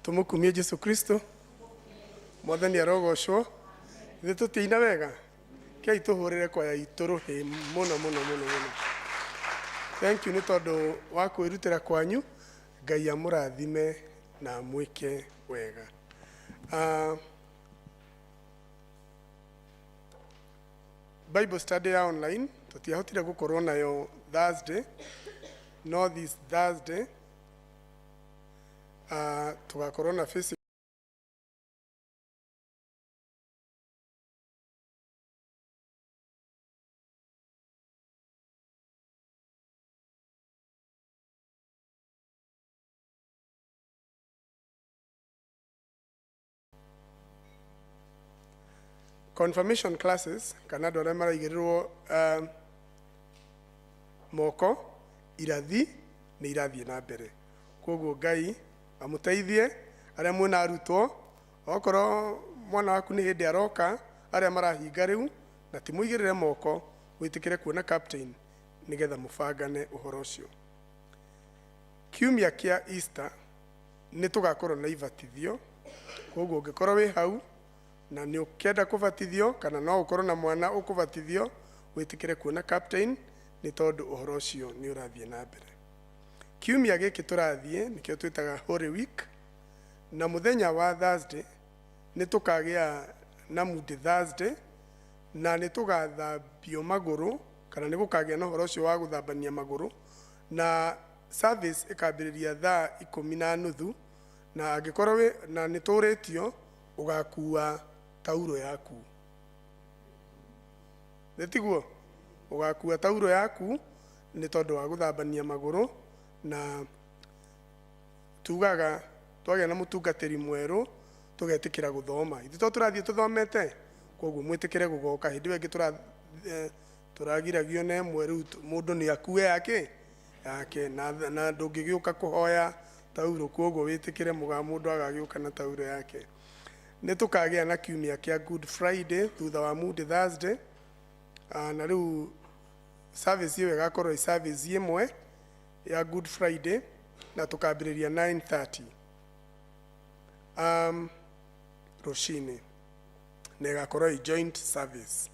tumukumie Jesu Kristo mwathani arogocwo ithe tutiina wega kei tuhurire kwaya ituru hi muno muno muno muno. Thank you ni tondu wa kwirutira kwanyu. Ngai amurathime na mwike wega. Bible study ya online tutiahotire gukorwo nayo Thursday, no this Thursday tugakorwo na face confirmation classes kana dore maraigirirwo moko irathi ni irathi na mbere. Koguo Ngai amuteithie aria mwina arutwo okorwo mwana waku ni hindi aroka aria marahinga riu na timuigirire moko witikire kuona captain nigetha mubangane uhoro ucio. Kiumia kia Easter ni tugakorwo na ivatithio. Koguo ungikorwo wi hau na ni ukienda kuvatithio kana no ukorwo na mwana ukuvatithio witikire kuona captain ni tondu uhoro ucio ni urathie na mbere. Kiumia giki turathie nikio twitaga Holy Week na muthenya wa Thursday ni tukagia na Moody Thursday na ni tugathambio maguru kana ni gukagia na uhoro ucio wa guthambania maguru na service ikambiriria thaa 10:30 na angikorwo na ni turitio ugakua tauro yaku. Netiguo ugakua tauro yaku ni tondu wa guthambania maguru na tugaga twagia na mutungatiri mweru tugetikira guthoma. Ithu turathie tuthomete koguo mwitikire gugoka hindi wengi turagiragio ne mweru mundu ni akue yake na ndungigiuka kuhoya tauro koguo witikire muga mundu agagiuka na tauro yake. Ni tukagia na kiumia kia Good Friday thutha wa Moody Thursday na riu service iyo igakorwo service imwe ya Good Friday na tukambiriria 9:30 rushini na igakorwo joint service.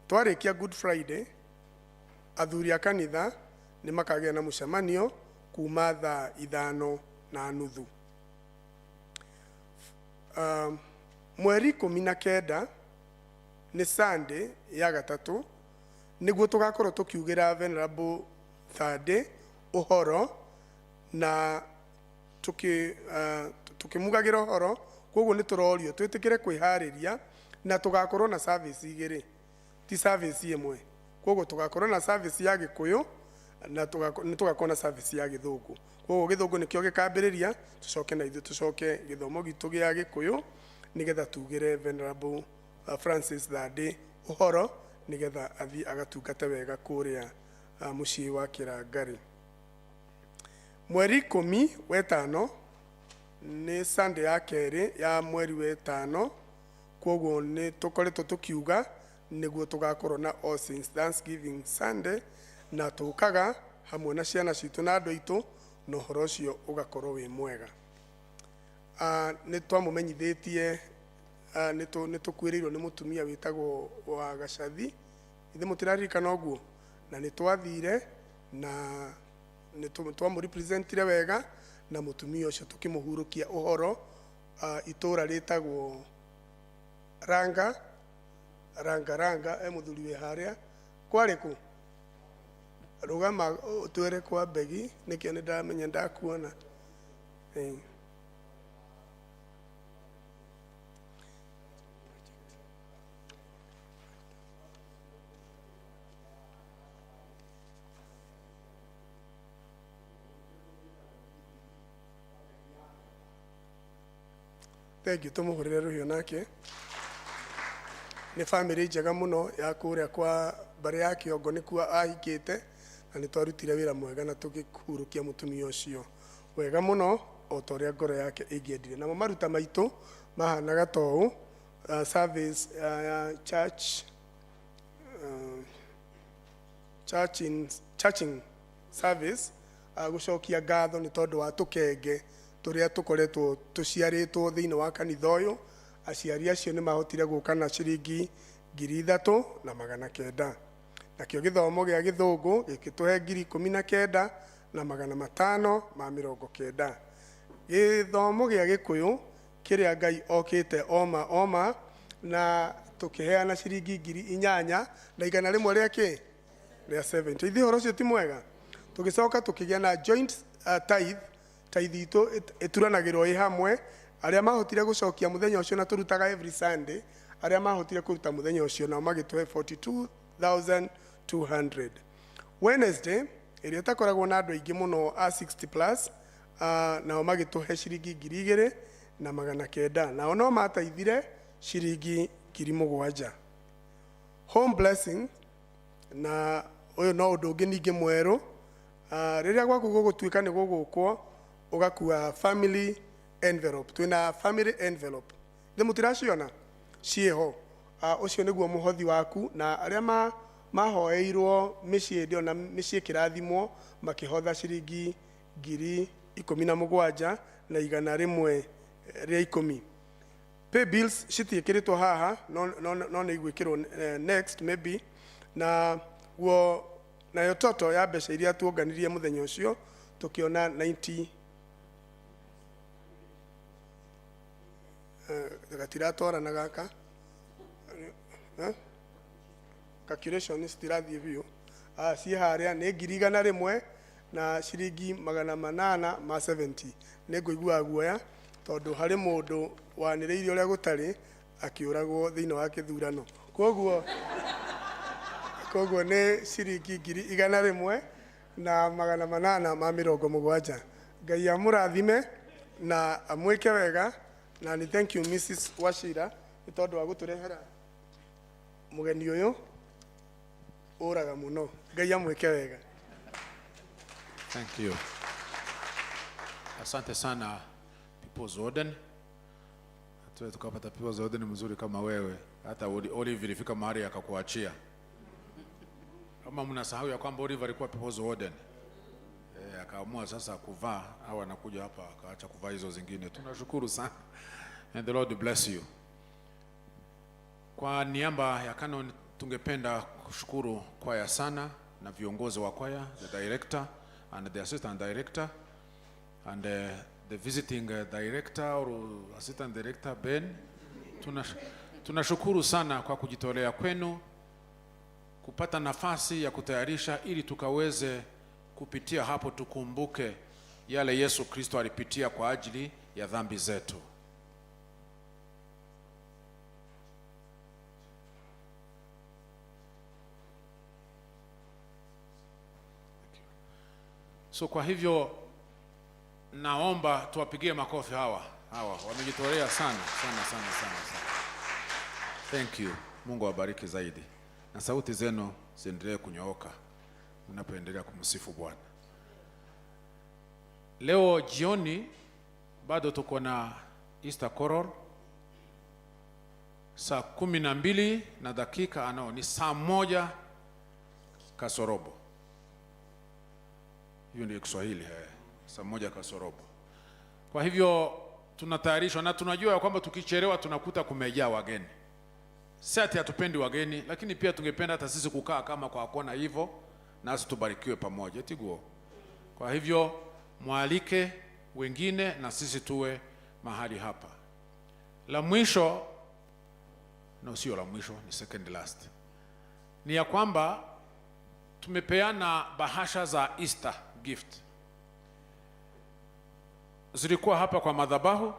Twarikia Good Friday athuri a kanitha ni makagia na mucemanio kuma thaa 5:30. Mweri 19 ni Sunday ya gatatu niguo tugakorwo tukiugira Venerable Thade uhoro na tukimugagira uhoro. Koguo ni turorio twitikire kwihariria na tugakorwo na service igiri ti service imwe. Koguo tugakorwo na service ya Gikuyu na tugakorwo na service ya Githungu. Koguo Githungu nikio gikambiriria tucoke na ithu tucoke githomo gitu gia Gikuyu nigetha tugire Venerable Francis Thade uhoro nigetha athi agatungata wega kuria mucii wa Kirangari. Mweri 15 ni Sunday ya keri ya mweri wa 5. Koguo ni tukoretwo tukiuga niguo tugakorwo na All Saints Thanksgiving Sunday na tukaga hamwe na ciana citu na andu aitu no horo ucio ugakorwo wi mwega. Ni twamumenyithitie ni tukwirirwo ni mutumia witagwo wa Gacathi ithe mutiraririkana oguo na ni twathire na ni twamurepresentire wega na mutumia ucio tukimuhurukia uhoro itura ritagwo Ranga muthuri we haria kwariku rugama twere kwa Begi nikio ni ndamenya ndakuona. Thank you tumuhurire ruhio nake. Ni family njega muno ya kuria kwa bari ya Kiongo nikuo ahikite na ni twarutire wira mwega na tugikurukia mutumia ucio wega muno o toria ngoro yake ingiendire. Na maruta maitu mahanaga tou service churching service gucokia ngatho ni tondu wa tukenge turia tukoretwo tuciaritwo thiini wa kanitha uyu aciari acio ni mahotire guka na ciringi 3,900 nakio githomo gia githungu gikituhe 19,590 githomo gia gikuyu kiria Ngai okite oma na tukiheana ciringi 8,000 na igana rimwe ria ki ria 70 ithi horo cio ti mwega tugicoka tukigia na joint tithe itu ituranagirwo i hamwe aria mahotire gucokia muthenya ucio na turutaga every Sunday aria mahotire kuruta muthenya ucio na magituhe 42,200 Wednesday iria takoragwo na andu aingi muno a 60 plus nao magituhe ciringi 2,900 nao no mataithire ciringi 7,000 home blessing na uyu no undu ungi ningi mweru riria gwaku gugutuika ni gugukwo ugakua family envelope twina family envelope mutiraciona cieho ucio niguo muhothi waku na aria mahoeirwo micii ndio na micii kirathimwo makihotha ciringi 17,000 na igana rimwe ria 10 pay bills citiikiritwo haha no ni igwikirwo next maybe na guo nayo toto ya mbeca iria tuonganirie muthenya ucio tukiona 90 gatiratorana gaka calculation stirathie biu ci haria ni 1,100 na ciringi 870 ni nguigua guoya tondu hari mundu waniriirio uria gutari akiuragwo thiini wa kithurano koguo ni ciringi 100,000 na 870 Ngai amurathime na amwike wega na ni thank you Mrs. Wachira ni tondu wa guturehera mugeni uyu uraga muno Ngai amwike wega. Thank you. Asante sana People's Warden. Hatuwe tukapata People's Warden mzuri kama wewe. Hata Olive ilifika mahali akakuachia. Kama mnasahau ya kwamba Olive alikuwa People's Warden. Akaamua sasa kuvaa au anakuja hapa akaacha kuvaa hizo zingine. Tunashukuru sana. And the Lord bless you. Kwa niaba ya Canon tungependa kushukuru kwaya sana na viongozi wa kwaya, the director and the assistant director and the visiting director or assistant director Ben. Tunashukuru sana kwa kujitolea kwenu kupata nafasi ya kutayarisha ili tukaweze kupitia hapo tukumbuke yale Yesu Kristo alipitia kwa ajili ya dhambi zetu. So kwa hivyo naomba tuwapigie makofi hawa wamejitolea sana. Thank you. Mungu awabariki zaidi. Na sauti zenu ziendelee kunyooka mnapoendelea kumsifu Bwana. Leo jioni bado tuko na Easter Choral saa 12 na dakika ni saa 1 kasorobo. Hiyo ndio Kiswahili saa 1 kasorobo. Kwa hivyo tunatayarishwa na tunajua ya kwamba tukichelewa tunakuta kumejaa wageni. Sasa hatupendi wageni, lakini pia tungependa hata sisi kukaa kama kwa kuona hivyo nasi tubarikiwe pamoja tiguo. Kwa hivyo mwalike wengine na sisi tuwe mahali hapa. La mwisho, sio la mwisho, ni second last, ni ya kwamba tumepeana bahasha za Easter gift. Zilikuwa hapa kwa madhabahu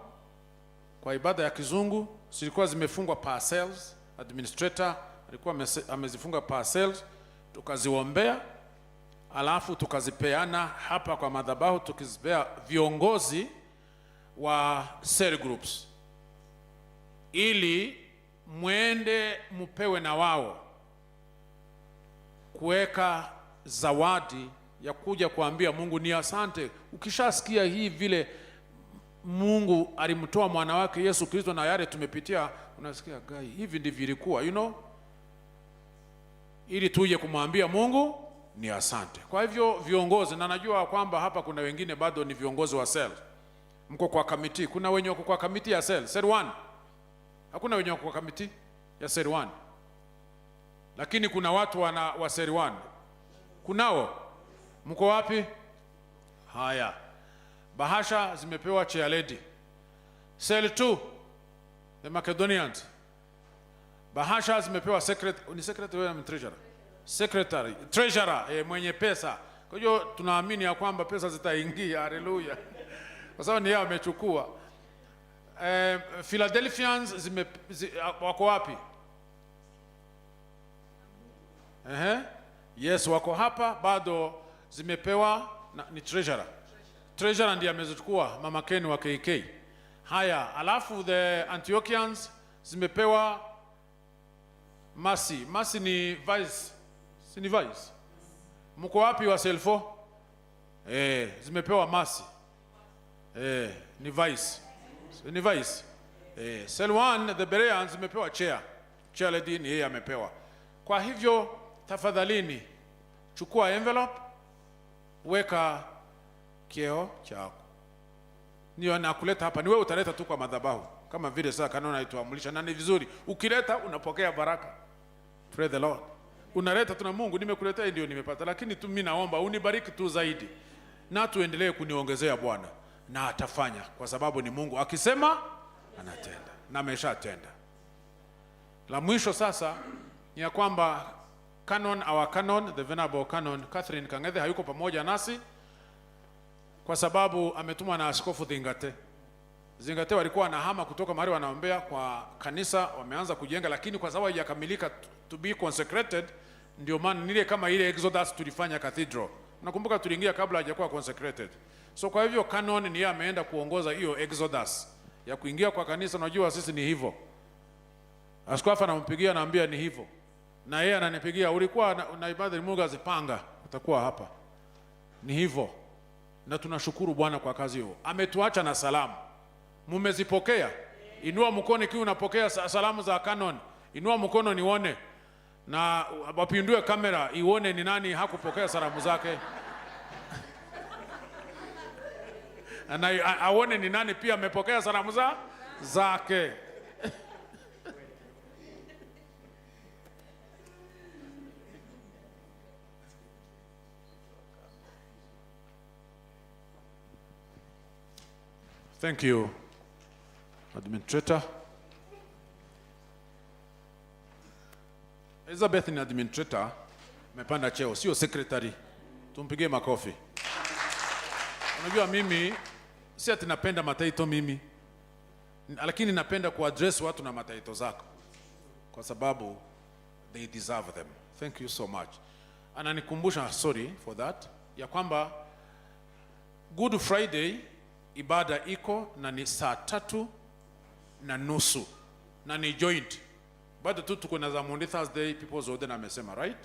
kwa ibada ya kizungu, zilikuwa zimefungwa parcels. Administrator alikuwa amezifunga parcels, tukaziombea alafu tukazipeana hapa kwa madhabahu, tukizipea viongozi wa cell groups ili mwende mupewe na wao kuweka zawadi ya kuja kuambia Mungu ni asante. Ukishasikia hii vile Mungu alimtoa mwana wake Yesu Kristo na yale tumepitia, unasikia gai hivi ndivyo ilikuwa, ili tuje kumwambia Mungu ni asante. Kwa hivyo viongozi, na najua kwamba hapa kuna wengine bado ni viongozi wa cell, Mko kwa kamiti. Kuna wenye wako kwa kamiti ya cell 1. Hakuna wenye wako kwa kamiti ya cell 1. Lakini kuna watu wa cell 1. Kunao. Mko wapi? Haya. Bahasha zimepewa chair lady. Cell 2, the Macedonians. Bahasha zimepewa secretary, ni secretary au treasurer? Secretary, treasurer, mwenye pesa. Kwa hiyo tunaamini ya kwamba pesa zitaingia. Haleluya. Kwa sababu ni yeye amechukua. Philadelphians wako wapi? Yes, wako hapa bado zimepewa ni treasurer. Treasurer ndiye amezichukua Mama Ken wa KK. Haya, alafu the Antiochians zimepewa Mercy. Mercy ni vice. Si ni vice? Mko wapi wa Selfo? Zimepewa Mercy. Ni vice. Ni vice. Cell 1 the Bereans zimepewa chair. Chair lady ni yeye amepewa. Kwa hivyo tafadhalini chukua envelope, weka kioo chako. Niyo nakuleta hapa, ni wewe utaleta tu kwa madhabahu. Kama vile sasa kanuni haituamulisha, na ni vizuri ukileta unapokea baraka. Praise the Lord. Unaleta tu na Mungu, nimekuletea ndio nimepata, lakini tu mimi naomba unibariki tu zaidi. Na tuendelee kuniongezea Bwana, na atafanya kwa sababu ni Mungu akisema anatenda, na ameshatenda. La mwisho sasa ni ya kwamba our canon, the venerable canon Catherine Kangethe hayuko pamoja nasi kwa sababu ametumwa na Askofu Zingate. Zingate walikuwa wanahama kutoka mahali wanaombea kwa kanisa, wameanza kujenga, lakini kwa sababu haijakamilika to be consecrated, ndio maana nile kama ile Exodus tulifanya cathedral. Nakumbuka tuliingia kabla hajakuwa consecrated. So kwa hivyo canon ni yeye ameenda kuongoza hiyo Exodus ya kuingia kwa kanisa. Unajua sisi ni hivyo. Askofu anampigia anaambia ni hivyo. Na yeye ananipigia, ulikuwa na ibada Mungu azipanga, utakuwa hapa. Ni hivyo. Na tunashukuru Bwana kwa kazi hiyo. Ametuacha na salamu. Mumezipokea? Inua mkono ikiwa unapokea salamu za canon. Inua mkono nione. Na wapindue kamera ione ni nani hakupokea salamu zake. Na aone ni nani pia amepokea salamu zake. Thank you, Administrator. Elizabeth ni Administrator, amepanda cheo, sio secretary. Tumpigie makofi. Unajua mimi si ati napenda mataito mimi, lakini napenda kuaddress watu na mataito zako kwa sababu they deserve them. Thank you so much. Ananikumbusha, sorry for that, ya kwamba Good Friday ibada iko na ni 3:30 na ni joint. Bado tu tuko na za Monday Thursday people's order na amesema, right?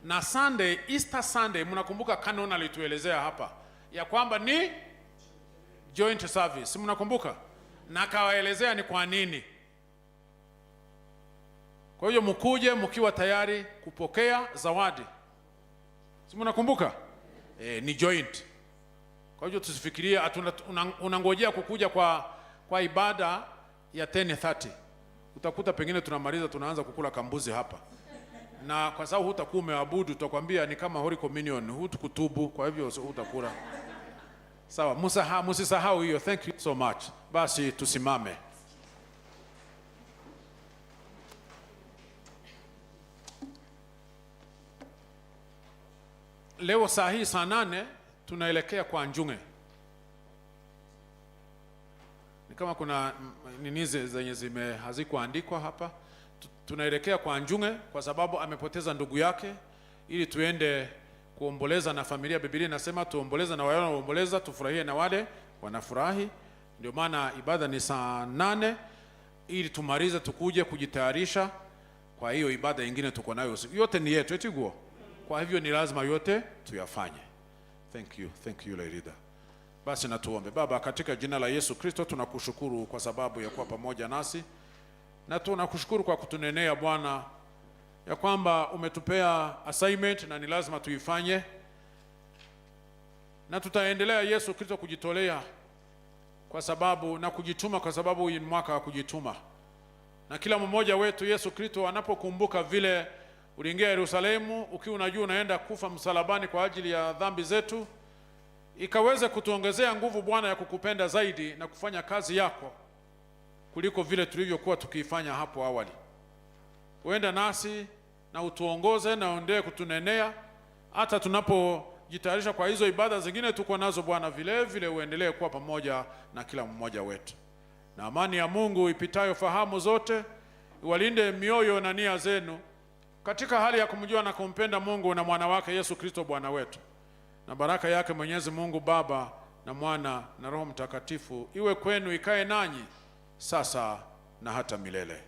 Na Sunday, Easter Sunday, mnakumbuka canon alituelezea hapa ya kwamba ni joint service. Mnakumbuka? Na akawaelezea ni kwa nini. Kwa hiyo mkuje mkiwa tayari kupokea zawadi. Si mnakumbuka? Ni joint. Kwa hiyo tusifikirie unangojea kukuja kwa ibada ya 10:30. Utakuta pengine tunamaliza tunaanza kukula kambuzi hapa. Na kwa sababu hutakuwa umeabudu, tutakwambia ni kama Holy Communion, hutukutubu, kwa hivyo utakula. Sawa, msisahau hiyo. Thank you so much. Basi tusimame. Leo saa hii saa 8 tunaelekea kwa Njunge. Ni kama kuna nini zenye hazikuandikwa hapa. Tunaelekea kwa Njunge kwa sababu amepoteza ndugu yake, ili tuende kuomboleza na familia. Biblia inasema tuomboleza na wale wanaomboleza, tufurahie na wale wanafurahi. Ndio maana ibada ni saa 8 ili tumalize tukuje kujitayarisha kwa hiyo ibada nyingine tuko nayo. Yote ni yetu etiguo. Kwa hivyo ni lazima yote tuyafanye. Thank you Leida. Basi na tuombe. Baba, katika jina la Yesu Kristo tunakushukuru kwa sababu ya kuwa pamoja nasi. Na tunakushukuru kwa kutunenea Bwana ya kwamba umetupea assignment na ni lazima tuifanye. Na tutaendelea Yesu Kristo kujitolea kwa sababu na kujituma, kwa sababu hii ni mwaka wa kujituma. Na kila mmoja wetu Yesu Kristo anapokumbuka vile uliingia Yerusalemu ukiwa unajua unaenda kufa msalabani kwa ajili ya dhambi zetu, ikaweza kutuongezea nguvu Bwana ya kukupenda zaidi na kufanya kazi yako kuliko vile tulivyokuwa tukiifanya hapo awali. Uenda nasi na utuongoze na uendelee kutunenea hata tunapojitayarisha kwa hizo ibada zingine tuko nazo Bwana, vile vile uendelee kuwa pamoja na kila mmoja wetu. Na amani ya Mungu ipitayo fahamu zote iwalinde mioyo na nia zenu katika hali ya kumjua na kumpenda Mungu na mwana wake Yesu Kristo Bwana wetu. Na baraka yake Mwenyezi Mungu Baba na Mwana na Roho Mtakatifu iwe kwenu, ikae nanyi sasa na hata milele.